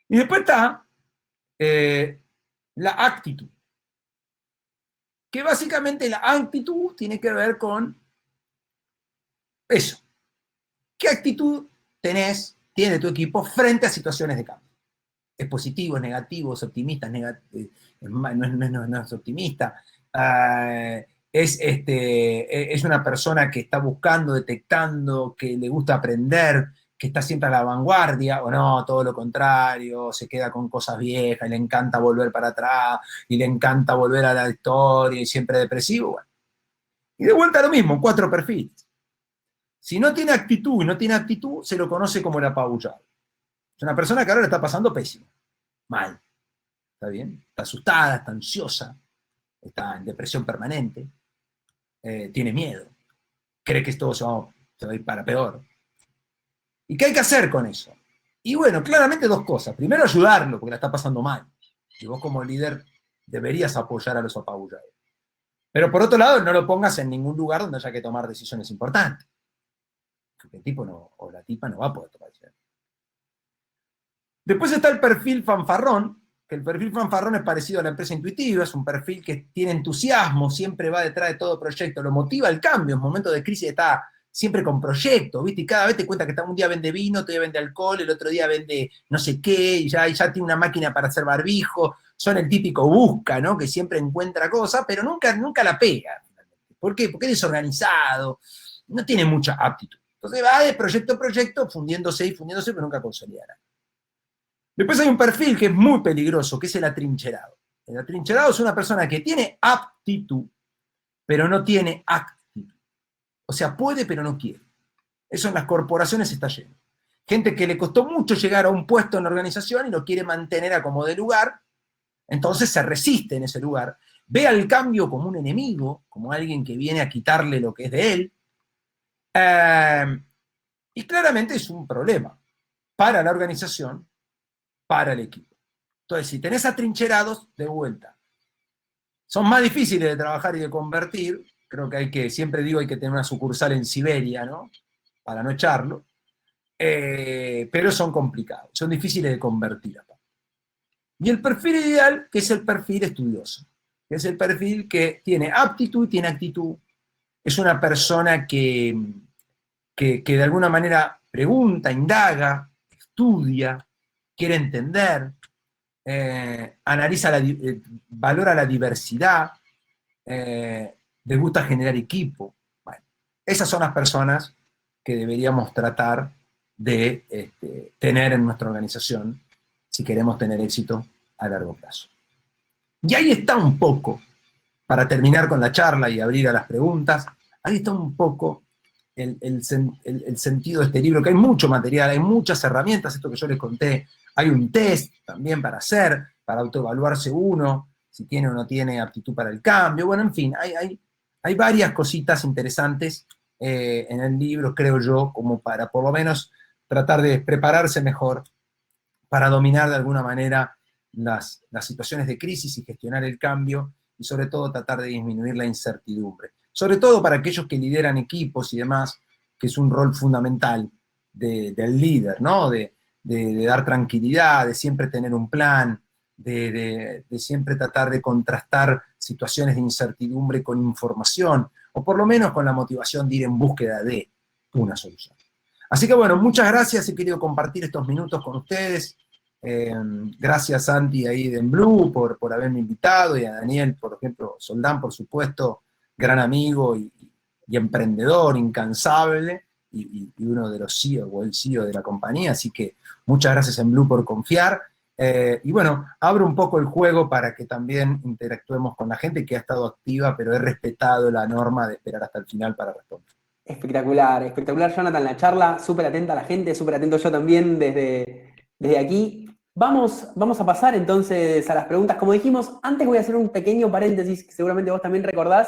Y después está la actitud. Que básicamente la actitud tiene que ver con eso. ¿Qué actitud tiene tu equipo frente a situaciones de cambio? ¿Es positivo, es negativo, es optimista, no es optimista? Es una persona que está buscando, detectando, que le gusta aprender, que está siempre a la vanguardia, o no, todo lo contrario, se queda con cosas viejas, y le encanta volver para atrás, y le encanta volver a la historia, y siempre depresivo. Bueno. Y de vuelta lo mismo, 4 perfiles. Si no tiene actitud y no tiene aptitud, se lo conoce como el apabullado. Es una persona que ahora le está pasando pésimo, mal. ¿Está bien? Está asustada, está ansiosa, está en depresión permanente, tiene miedo, cree que esto se va a ir para peor. ¿Y qué hay que hacer con eso? Y bueno, claramente 2 cosas. Primero, ayudarlo, porque la está pasando mal. Y vos como líder deberías apoyar a los apabullados. Pero por otro lado, no lo pongas en ningún lugar donde haya que tomar decisiones importantes. Porque el tipo o la tipa no va a poder tomar decisiones. Después está el perfil fanfarrón, que el perfil fanfarrón es parecido a la empresa intuitiva, es un perfil que tiene entusiasmo, siempre va detrás de todo proyecto, lo motiva el cambio, en momentos de crisis está siempre con proyectos, ¿viste? Y cada vez te cuenta que un día vende vino, otro día vende alcohol, el otro día vende no sé qué, y ya tiene una máquina para hacer barbijo, son el típico busca, ¿no? Que siempre encuentra cosas, pero nunca la pega. ¿Por qué? Porque es desorganizado, no tiene mucha aptitud. Entonces va de proyecto a proyecto, fundiéndose, pero nunca consolidará. Después hay un perfil que es muy peligroso, que es el atrincherado. El atrincherado es una persona que tiene aptitud, pero no tiene actitud. O sea, puede, pero no quiere. Eso en las corporaciones está lleno. Gente que le costó mucho llegar a un puesto en la organización y lo quiere mantener a como de lugar, entonces se resiste en ese lugar, ve al cambio como un enemigo, como alguien que viene a quitarle lo que es de él, y claramente es un problema para la organización, para el equipo. Entonces, si tenés atrincherados, de vuelta. Son más difíciles de trabajar y de convertir. Creo que siempre digo, hay que tener una sucursal en Siberia, ¿no? Para no echarlo. Pero son complicados, son difíciles de convertir. Y el perfil ideal, que es el perfil estudioso. que es el perfil que tiene aptitud y tiene actitud. Es una persona que de alguna manera pregunta, indaga, estudia, quiere entender, analiza, valora la diversidad, les gusta generar equipo. Bueno, esas son las personas que deberíamos tratar de tener en nuestra organización si queremos tener éxito a largo plazo. Y ahí está un poco, para terminar con la charla y abrir a las preguntas, ahí está un poco el sentido de este libro, que hay mucho material, hay muchas herramientas, esto que yo les conté, hay un test también para hacer, para autoevaluarse uno, si tiene o no tiene aptitud para el cambio, bueno, en fin, hay varias cositas interesantes en el libro, creo yo, como para por lo menos tratar de prepararse mejor para dominar de alguna manera las situaciones de crisis y gestionar el cambio, y sobre todo tratar de disminuir la incertidumbre. Sobre todo para aquellos que lideran equipos y demás, que es un rol fundamental del líder, ¿no? De dar tranquilidad, de siempre tener un plan, de siempre tratar de contrastar situaciones de incertidumbre con información, o por lo menos con la motivación de ir en búsqueda de una solución. Así que bueno, muchas gracias, he querido compartir estos minutos con ustedes. Gracias Santi ahí de Blue por haberme invitado, y a Daniel, por ejemplo, Soldán, por supuesto, gran amigo y emprendedor, incansable, y uno de los CEO, o el CEO de la compañía, así que muchas gracias en Blue por confiar. Y bueno, abro un poco el juego para que también interactuemos con la gente que ha estado activa, pero he respetado la norma de esperar hasta el final para responder. Espectacular, espectacular, Jonathan, la charla, súper atenta a la gente, súper atento yo también desde aquí. Vamos a pasar entonces a las preguntas. Como dijimos, antes voy a hacer un pequeño paréntesis, que seguramente vos también recordás,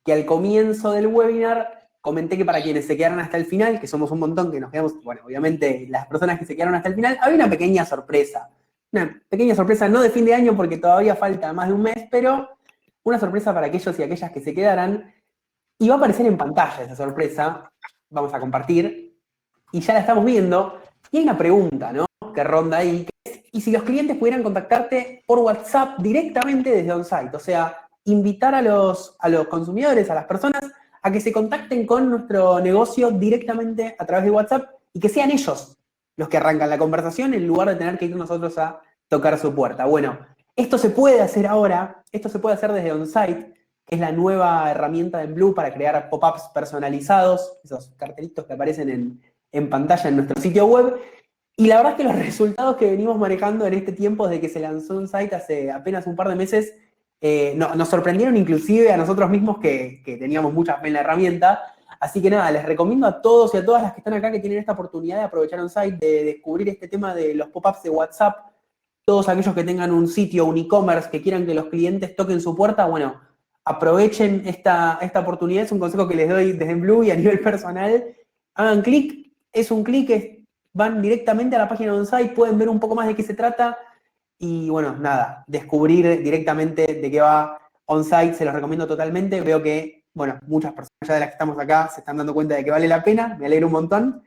que al comienzo del webinar comenté que para quienes se quedaron hasta el final, que somos un montón, que nos quedamos, bueno, obviamente las personas que se quedaron hasta el final, había una pequeña sorpresa. Una pequeña sorpresa, no de fin de año porque todavía falta más de un mes, pero una sorpresa para aquellos y aquellas que se quedaran. Y va a aparecer en pantalla esa sorpresa, vamos a compartir, y ya la estamos viendo. Y hay una pregunta, ¿no?, que ronda ahí, que es, ¿y si los clientes pudieran contactarte por WhatsApp directamente desde OnSite? O sea, invitar a los consumidores, a las personas, a que se contacten con nuestro negocio directamente a través de WhatsApp y que sean ellos los que arrancan la conversación en lugar de tener que ir nosotros a tocar su puerta. Bueno, esto se puede hacer ahora, esto se puede hacer desde OnSite, que es la nueva herramienta de Blue para crear pop-ups personalizados, esos cartelitos que aparecen en pantalla en nuestro sitio web. Y la verdad es que los resultados que venimos manejando en este tiempo, desde que se lanzó OnSite hace apenas un par de meses, nos sorprendieron inclusive a nosotros mismos que teníamos mucha fe en la herramienta. Así que nada, les recomiendo a todos y a todas las que están acá que tienen esta oportunidad de aprovechar OnSite, de descubrir este tema de los pop-ups de WhatsApp. Todos aquellos que tengan un sitio, un e-commerce, que quieran que los clientes toquen su puerta, bueno, aprovechen esta oportunidad, es un consejo que les doy desde Blue y a nivel personal. Hagan clic, es un clic, van directamente a la página de OnSite, pueden ver un poco más de qué se trata y bueno, nada, descubrir directamente de qué va OnSite, se los recomiendo totalmente. Veo que, bueno, muchas personas ya de las que estamos acá se están dando cuenta de que vale la pena, me alegro un montón.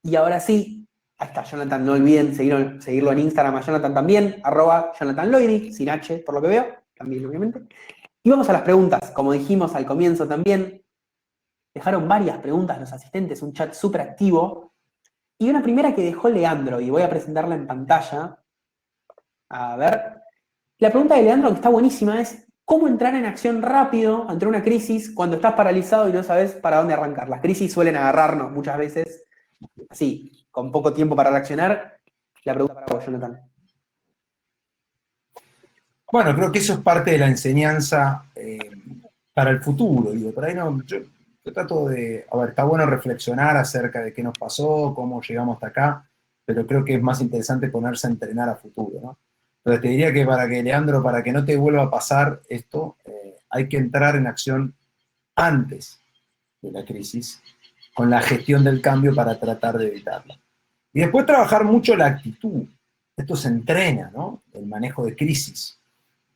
Y ahora sí, ahí está Jonathan, no olviden seguirlo en Instagram a Jonathan también, @JonathanLoidy, sin H por lo que veo, también obviamente. Y vamos a las preguntas, como dijimos al comienzo también, dejaron varias preguntas los asistentes, un chat súper activo, y una primera que dejó Leandro, y voy a presentarla en pantalla. A ver, la pregunta de Leandro, que está buenísima, es ¿cómo entrar en acción rápido ante una crisis cuando estás paralizado y no sabes para dónde arrancar? Las crisis suelen agarrarnos muchas veces así, con poco tiempo para reaccionar. La pregunta para vos, Jonathan. Bueno, creo que eso es parte de la enseñanza para el futuro. Digo, por ahí no, yo trato de, a ver, está bueno reflexionar acerca de qué nos pasó, cómo llegamos hasta acá, pero creo que es más interesante ponerse a entrenar a futuro, ¿no? Entonces te diría que Leandro, para que no te vuelva a pasar esto, hay que entrar en acción antes de la crisis, con la gestión del cambio para tratar de evitarla. Y después trabajar mucho la actitud. Esto se entrena, ¿no? El manejo de crisis,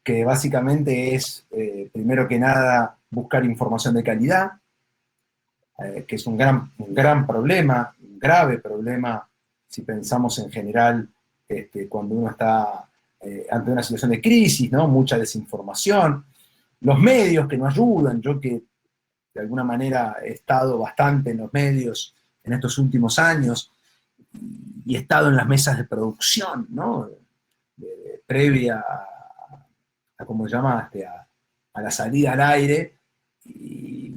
que básicamente es, primero que nada, buscar información de calidad, que es un gran problema, un grave problema, si pensamos en general, cuando uno está ante una situación de crisis, ¿no? Mucha desinformación, los medios que no ayudan, yo que de alguna manera he estado bastante en los medios en estos últimos años y he estado en las mesas de producción, ¿no? Previa a ¿cómo llamaste? A la salida al aire, y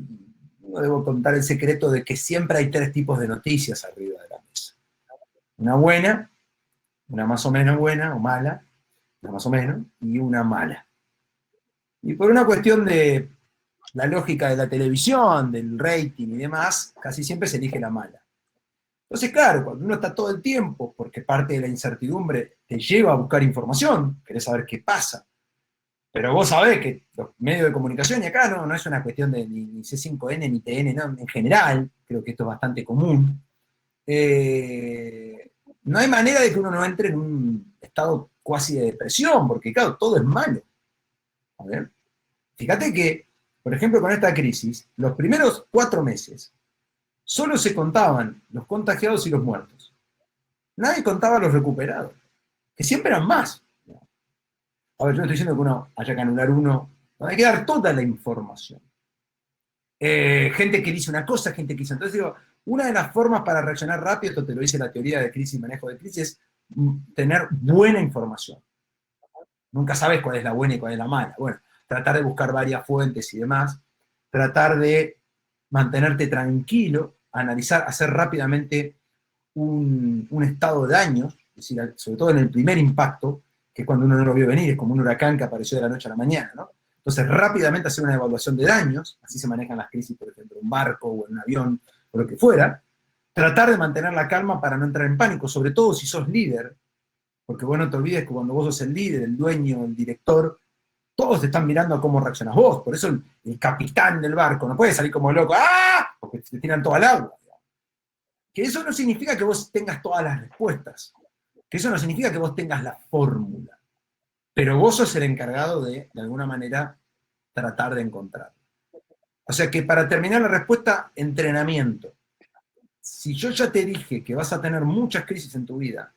no debo contar el secreto de que siempre hay tres tipos de noticias arriba de la mesa. Una buena, una más o menos buena o mala, una más o menos, y una mala. Y por una cuestión de la lógica de la televisión, del rating y demás, casi siempre se elige la mala. Entonces, claro, cuando uno está todo el tiempo, porque parte de la incertidumbre te lleva a buscar información, querés saber qué pasa, pero vos sabés que los medios de comunicación, y acá no es una cuestión de ni C5N ni TN, no, en general, creo que esto es bastante común, no hay manera de que uno no entre en un estado cuasi de depresión, porque claro, todo es malo. A ver, fíjate que, por ejemplo, con esta crisis, los primeros 4 meses, solo se contaban los contagiados y los muertos. Nadie contaba los recuperados, que siempre eran más. A ver, yo no estoy diciendo que uno haya que anular uno, no, hay que dar toda la información. Gente que dice una cosa, gente que dice. Entonces digo, una de las formas para reaccionar rápido, esto te lo dice la teoría de crisis y manejo de crisis, es tener buena información. Nunca sabes cuál es la buena y cuál es la mala. Bueno, tratar de buscar varias fuentes y demás, tratar de mantenerte tranquilo, analizar, hacer rápidamente un estado de daño, es decir, sobre todo en el primer impacto, que es cuando uno no lo vio venir, es como un huracán que apareció de la noche a la mañana, ¿no? Entonces, rápidamente hacer una evaluación de daños, así se manejan las crisis, por ejemplo, en un barco o en un avión, o lo que fuera, tratar de mantener la calma para no entrar en pánico, sobre todo si sos líder, porque vos no te olvides que cuando vos sos el líder, el dueño, el director, todos te están mirando a cómo reaccionas vos, por eso el capitán del barco no puede salir como loco, ¡ah! Porque te tiran todo al agua. Que eso no significa que vos tengas todas las respuestas, que eso no significa que vos tengas la fórmula, pero vos sos el encargado de alguna manera, tratar de encontrarla. O sea que para terminar la respuesta, entrenamiento. Si yo ya te dije que vas a tener muchas crisis en tu vida,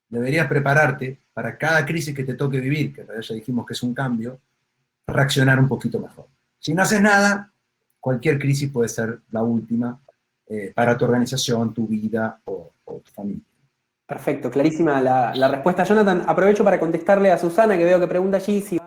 deberías prepararte para cada crisis que te toque vivir, que en realidad ya dijimos que es un cambio, reaccionar un poquito mejor. Si no haces nada, cualquier crisis puede ser la última para tu organización, tu vida o tu familia. Perfecto, clarísima la respuesta, Jonathan. Aprovecho para contestarle a Susana, que veo que pregunta allí si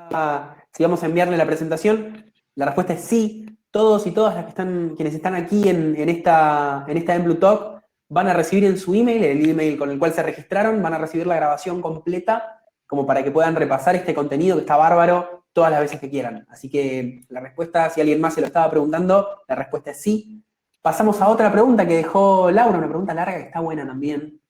vamos a enviarle la presentación. La respuesta es sí. Todos y todas las que quienes están aquí en esta Emblu Talk van a recibir en su email, el email con el cual se registraron, van a recibir la grabación completa como para que puedan repasar este contenido que está bárbaro todas las veces que quieran. Así que la respuesta, si alguien más se lo estaba preguntando, la respuesta es sí. Pasamos a otra pregunta que dejó Laura, una pregunta larga que está buena también.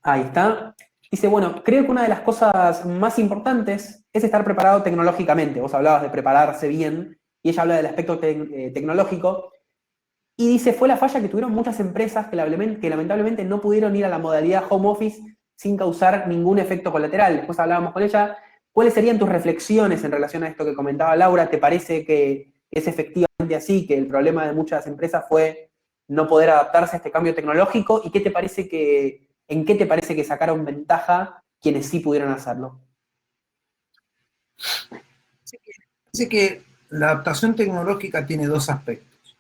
Ahí está. Dice, bueno, creo que una de las cosas más importantes es estar preparado tecnológicamente. Vos hablabas de prepararse bien y ella habla del aspecto tecnológico. Y dice, fue la falla que tuvieron muchas empresas que lamentablemente no pudieron ir a la modalidad home office sin causar ningún efecto colateral. Después hablábamos con ella. ¿Cuáles serían tus reflexiones en relación a esto que comentaba Laura? ¿Te parece que es efectivamente así, que el problema de muchas empresas fue no poder adaptarse a este cambio tecnológico? ¿Y en qué te parece que sacaron ventaja quienes sí pudieron hacerlo? Dice que la adaptación tecnológica tiene dos aspectos.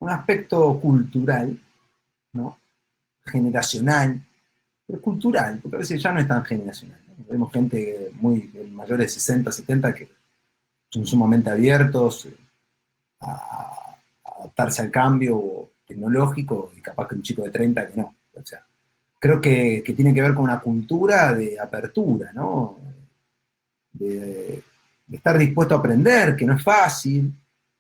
Un aspecto cultural, ¿no? Generacional, pero cultural, porque a veces ya no es tan generacional, ¿no? Vemos gente muy mayores de 60, 70 que son sumamente abiertos a adaptarse al cambio tecnológico, y capaz que un chico de 30 que no. O sea, creo que tiene que ver con una cultura de apertura, ¿no? De estar dispuesto a aprender, que no es fácil,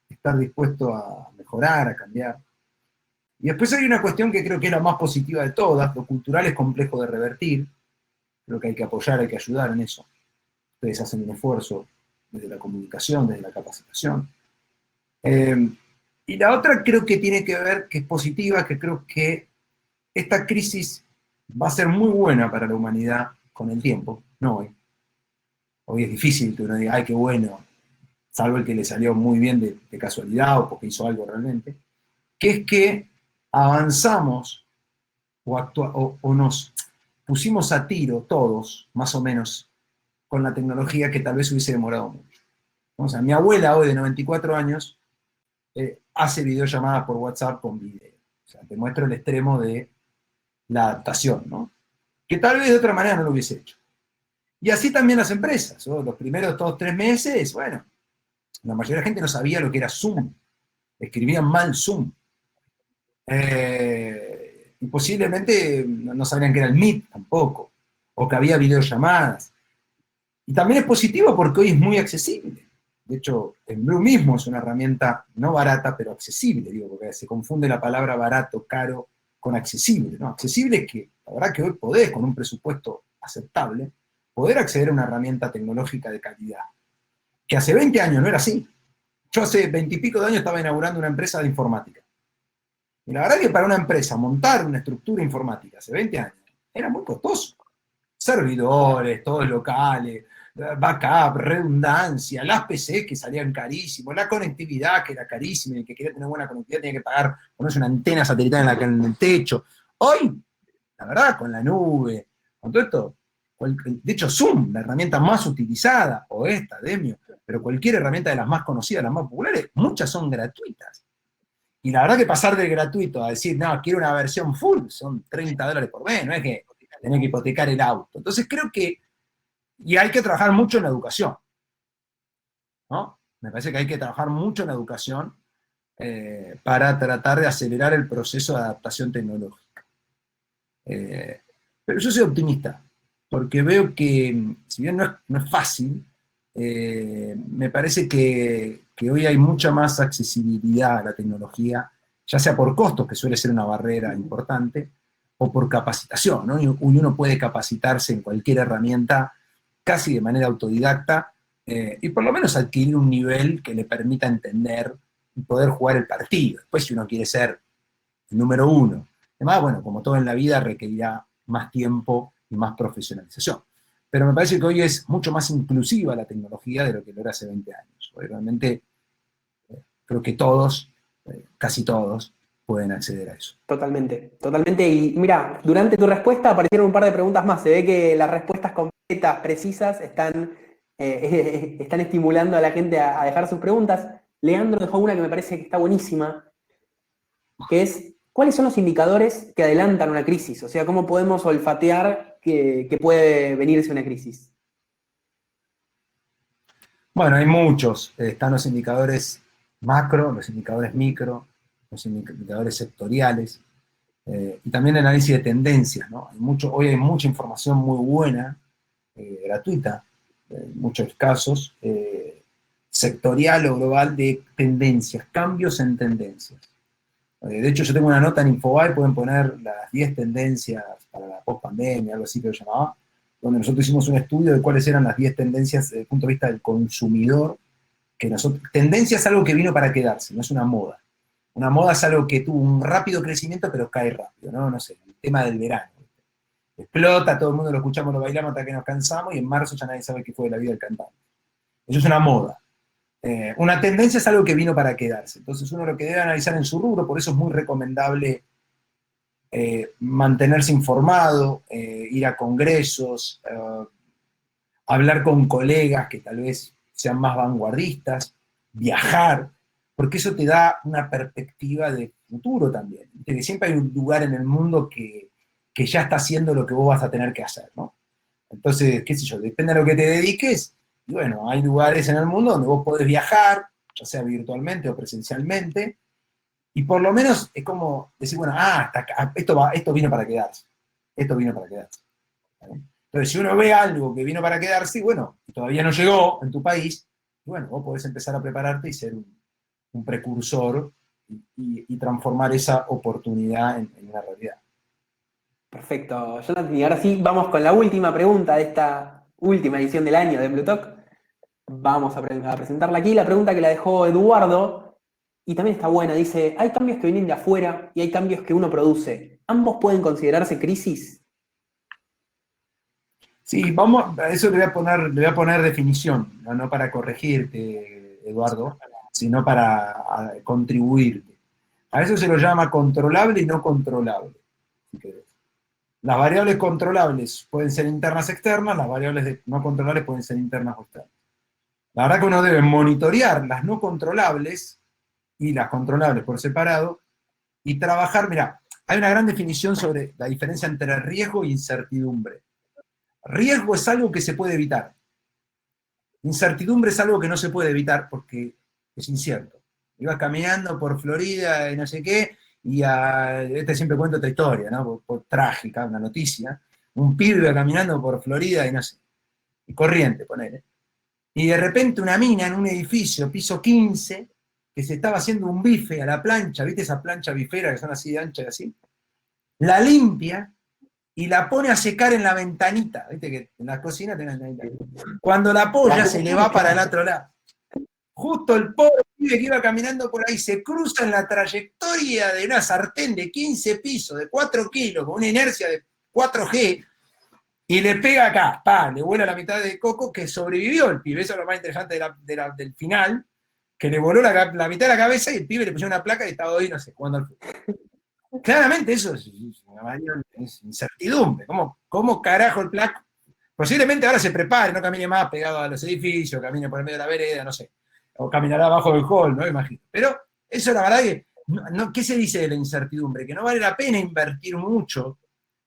estar dispuesto a mejorar, a cambiar. Y después hay una cuestión que creo que es la más positiva de todas, lo cultural es complejo de revertir, creo que hay que apoyar, hay que ayudar en eso. Ustedes hacen un esfuerzo desde la comunicación, desde la capacitación. Y la otra creo que tiene que ver, que es positiva, que creo que esta crisis va a ser muy buena para la humanidad con el tiempo, no hoy. Hoy es difícil que uno diga, ay, qué bueno, salvo el que le salió muy bien de casualidad o porque hizo algo realmente, que es que avanzamos o nos pusimos a tiro todos, más o menos, con la tecnología que tal vez hubiese demorado mucho. O sea, mi abuela hoy de 94 años hace videollamadas por WhatsApp con video. O sea, te muestro el extremo de la adaptación, ¿no? Que tal vez de otra manera no lo hubiese hecho. Y así también las empresas, ¿no? Los primeros 2 o 3 meses, bueno, la mayoría de la gente no sabía lo que era Zoom, escribían mal Zoom. Y posiblemente no sabían que era el Meet tampoco, o que había videollamadas. Y también es positivo porque hoy es muy accesible. De hecho, en Blue mismo es una herramienta no barata, pero accesible, digo, porque se confunde la palabra barato, caro, con accesible, ¿no? Accesible es que, la verdad que hoy podés, con un presupuesto aceptable, poder acceder a una herramienta tecnológica de calidad, que hace 20 años no era así. Yo hace 20 y pico de años estaba inaugurando una empresa de informática. Y la verdad que para una empresa montar una estructura informática hace 20 años era muy costoso. Servidores, todos locales, backup, redundancia, las PC que salían carísimos, la conectividad que era carísima, y el que quería tener buena conectividad tenía que pagar, ponerse una antena satelital en el techo. Hoy, la verdad, con la nube, con todo esto, de hecho Zoom, la herramienta más utilizada, o esta, Demio, pero cualquier herramienta de las más conocidas, las más populares, muchas son gratuitas. Y la verdad que pasar del gratuito a decir, no, quiero una versión full, son $30 por mes, no es que tenés que hipotecar el auto. Entonces creo que, y hay que trabajar mucho en la educación, ¿no? Me parece que hay que trabajar mucho en la educación para tratar de acelerar el proceso de adaptación tecnológica. Pero yo soy optimista, porque veo que, si bien no es fácil, me parece que hoy hay mucha más accesibilidad a la tecnología, ya sea por costos, que suele ser una barrera importante, o por capacitación, ¿no? Y uno puede capacitarse en cualquier herramienta casi de manera autodidacta y por lo menos adquirir un nivel que le permita entender y poder jugar el partido. Después, si uno quiere ser el número uno, además, bueno, como todo en la vida, requerirá más tiempo y más profesionalización. Pero me parece que hoy es mucho más inclusiva la tecnología de lo que lo era hace 20 años. Hoy realmente creo que todos, casi todos, pueden acceder a eso. Totalmente, totalmente. Y mira, durante tu respuesta aparecieron un par de preguntas más. Se ve que las respuestas completas, precisas, están estimulando a la gente a dejar sus preguntas. Leandro dejó una que me parece que está buenísima, que es, ¿cuáles son los indicadores que adelantan una crisis? O sea, ¿cómo podemos olfatear que puede venirse una crisis? Bueno, hay muchos. Están los indicadores macro, los indicadores micro, los indicadores sectoriales, y también el análisis de tendencias, ¿no? Hoy hay mucha información muy buena, gratuita, en muchos casos, sectorial o global de tendencias, cambios en tendencias. De hecho, yo tengo una nota en Infobae, pueden poner las 10 tendencias para la post-pandemia, algo así que lo llamaba, donde nosotros hicimos un estudio de cuáles eran las 10 tendencias desde el punto de vista del consumidor, tendencia es algo que vino para quedarse, no es una moda. Una moda es algo que tuvo un rápido crecimiento, pero cae rápido, ¿no? No sé, el tema del verano. Explota, todo el mundo lo escuchamos, lo bailamos hasta que nos cansamos, y en marzo ya nadie sabe qué fue de la vida del cantante. Eso es una moda. Una tendencia es algo que vino para quedarse. Entonces uno lo que debe analizar en su rubro, por eso es muy recomendable mantenerse informado, ir a congresos, hablar con colegas que tal vez sean más vanguardistas, viajar, porque eso te da una perspectiva de futuro también. Que siempre hay un lugar en el mundo que ya está haciendo lo que vos vas a tener que hacer, ¿no? Entonces, qué sé yo, depende de lo que te dediques, y bueno, hay lugares en el mundo donde vos podés viajar, ya sea virtualmente o presencialmente, y por lo menos es como decir, bueno, esto vino para quedarse, esto vino para quedarse. ¿Vale? Entonces, si uno ve algo que vino para quedarse, bueno, todavía no llegó en tu país, bueno, vos podés empezar a prepararte y ser un precursor y transformar esa oportunidad en una realidad. Perfecto, Jonathan. Y ahora sí, vamos con la última pregunta de esta última edición del año de Blue Talk. Vamos a presentarla aquí. La pregunta que la dejó Eduardo, y también está buena, dice, hay cambios que vienen de afuera y hay cambios que uno produce. ¿Ambos pueden considerarse crisis? Sí, vamos, a eso le voy a poner definición, no para corregirte, Eduardo, sino para contribuirte. A eso se lo llama controlable y no controlable, si querés. Las variables controlables pueden ser internas o externas, las variables no controlables pueden ser internas o externas. La verdad que uno debe monitorear las no controlables y las controlables por separado y trabajar, mira, hay una gran definición sobre la diferencia entre riesgo e incertidumbre. Riesgo es algo que se puede evitar. Incertidumbre es algo que no se puede evitar porque es incierto. Ibas caminando por Florida y no sé qué, y siempre cuento esta historia, ¿no? Por trágica, una noticia. Un pibe iba caminando por Florida y no sé, y Corriente, ponele. Y de repente una mina en un edificio, piso 15, que se estaba haciendo un bife a la plancha, ¿viste esa plancha bifera que son así de ancha y así? La limpia y la pone a secar en la ventanita, ¿viste? Que en la cocina tenés la ventanita. Cuando la apoya se le va para el otro lado. Justo el pobre pibe que iba caminando por ahí se cruza en la trayectoria de una sartén de 15 pisos, de 4 kilos, con una inercia de 4G, y le pega acá, le vuela la mitad de coco, que sobrevivió el pibe. Eso es lo más interesante del final, que le voló la mitad de la cabeza y el pibe le puso una placa y estaba hoy, no sé, jugando al fútbol. Claramente eso es incertidumbre. ¿Cómo carajo el placo? Posiblemente ahora se prepare, no camine más pegado a los edificios, camine por el medio de la vereda, no sé. O caminará abajo del hall, ¿no? Imagino. Pero eso la verdad que, ¿qué se dice de la incertidumbre? Que no vale la pena invertir mucho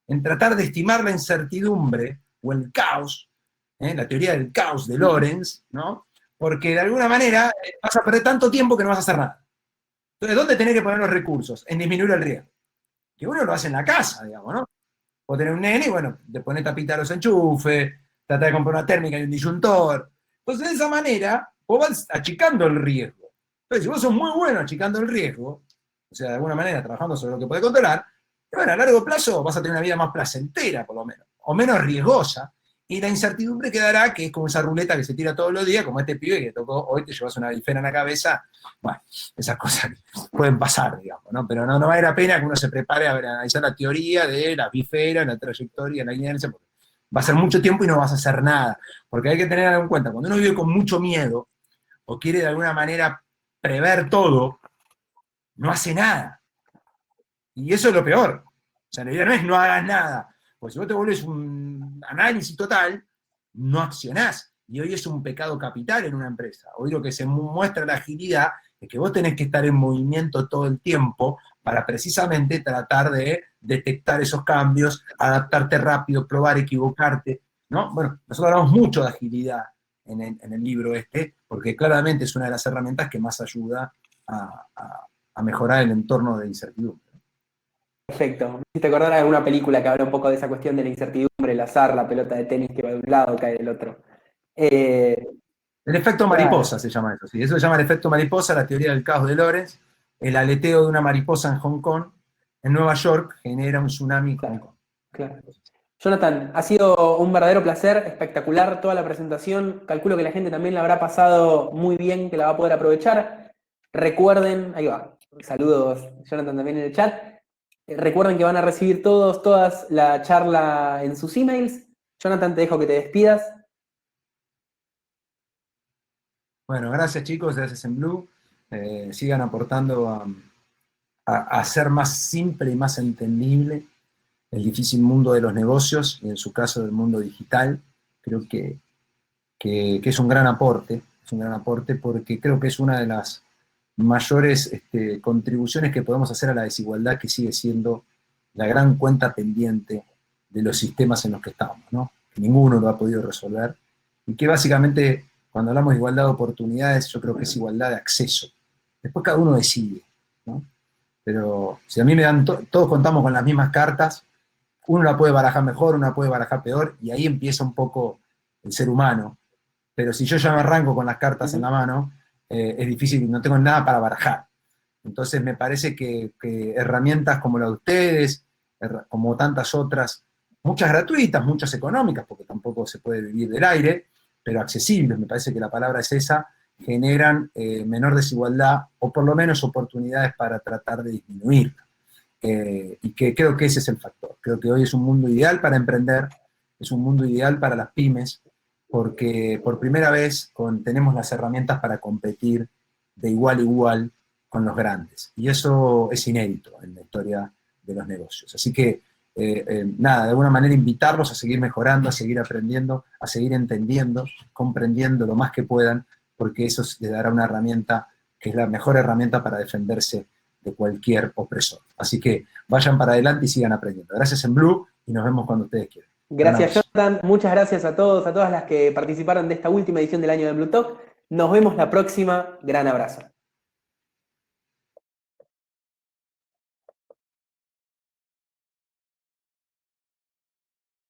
en tratar de estimar la incertidumbre o el caos, la teoría del caos de Lorenz, ¿no? Porque de alguna manera vas a perder tanto tiempo que no vas a hacer nada. Entonces, ¿dónde tenés que poner los recursos? En disminuir el riesgo. Que uno lo hace en la casa, digamos, ¿no? Vos tenés un nene y, bueno, le ponés tapita a los enchufes, tratás de comprar una térmica y un disyuntor. Entonces, de esa manera, vos vas achicando el riesgo. Entonces, si vos sos muy bueno achicando el riesgo, o sea, de alguna manera trabajando sobre lo que podés controlar, bueno, a largo plazo vas a tener una vida más placentera, por lo menos, o menos riesgosa, y la incertidumbre quedará, que es como esa ruleta que se tira todos los días, como este pibe que tocó hoy, te llevas una bifera en la cabeza. Bueno, esas cosas pueden pasar, digamos, ¿no? Pero no vale la pena que uno se prepare a analizar la teoría de la bifera, la trayectoria, la inercia, porque va a ser mucho tiempo y no vas a hacer nada. Porque hay que tener algo en cuenta, cuando uno vive con mucho miedo, o quiere de alguna manera prever todo, no hace nada. Y eso es lo peor. O sea, la idea no es no hagas nada. Porque si vos te volvés un análisis total, no accionás. Y hoy es un pecado capital en una empresa. Hoy lo que se muestra la agilidad es que vos tenés que estar en movimiento todo el tiempo para precisamente tratar de detectar esos cambios, adaptarte rápido, probar, equivocarte, ¿no? Bueno, nosotros hablamos mucho de agilidad en el libro este, porque claramente es una de las herramientas que más ayuda a mejorar el entorno de incertidumbre. Perfecto. Me hiciste acordar de alguna película que habla un poco de esa cuestión de la incertidumbre, el azar, la pelota de tenis que va de un lado, cae del otro. El efecto Claro, mariposa se llama eso, sí. Eso se llama el efecto mariposa, la teoría del caos de Lorenz. El aleteo de una mariposa en Hong Kong, en Nueva York, genera un tsunami en Hong claro, Kong. claro. Jonathan, ha sido un verdadero placer, espectacular toda la presentación. Calculo que la gente también la habrá pasado muy bien, que la va a poder aprovechar. Recuerden, ahí va, saludos Jonathan también en el chat. Recuerden que van a recibir todas la charla en sus emails. Jonathan, te dejo que te despidas. Bueno, gracias chicos, gracias en Blue. Sigan aportando a hacer más simple y más entendible el difícil mundo de los negocios, y en su caso del mundo digital. Creo que es un gran aporte porque creo que es una de las mayores contribuciones que podemos hacer a la desigualdad, que sigue siendo la gran cuenta pendiente de los sistemas en los que estamos, ¿no? Que ninguno lo ha podido resolver, y que básicamente, cuando hablamos de igualdad de oportunidades, yo creo que es igualdad de acceso. Después cada uno decide, ¿no? Pero si a mí me dan, todos contamos con las mismas cartas, uno la puede barajar mejor, uno la puede barajar peor, y ahí empieza un poco el ser humano. Pero si yo ya me arranco con las cartas en la mano, es difícil, no tengo nada para barajar. Entonces me parece que herramientas como la de ustedes, como tantas otras, muchas gratuitas, muchas económicas, porque tampoco se puede vivir del aire, pero accesibles, me parece que la palabra es esa, generan menor desigualdad o por lo menos oportunidades para tratar de disminuirla. Y que creo que ese es el factor. Creo que hoy es un mundo ideal para emprender, es un mundo ideal para las pymes, porque por primera vez tenemos las herramientas para competir de igual a igual con los grandes. Y eso es inédito en la historia de los negocios. Así que nada, de alguna manera invitarlos a seguir mejorando, a seguir aprendiendo, a seguir entendiendo, comprendiendo lo más que puedan, porque eso les dará una herramienta que es la mejor herramienta para defenderse de cualquier opresor. Así que vayan para adelante y sigan aprendiendo. Gracias en Blue y nos vemos cuando ustedes quieran. Gracias, Jonathan. Muchas gracias a todos, a todas las que participaron de esta última edición del año de Blue Talk. Nos vemos la próxima. Gran abrazo.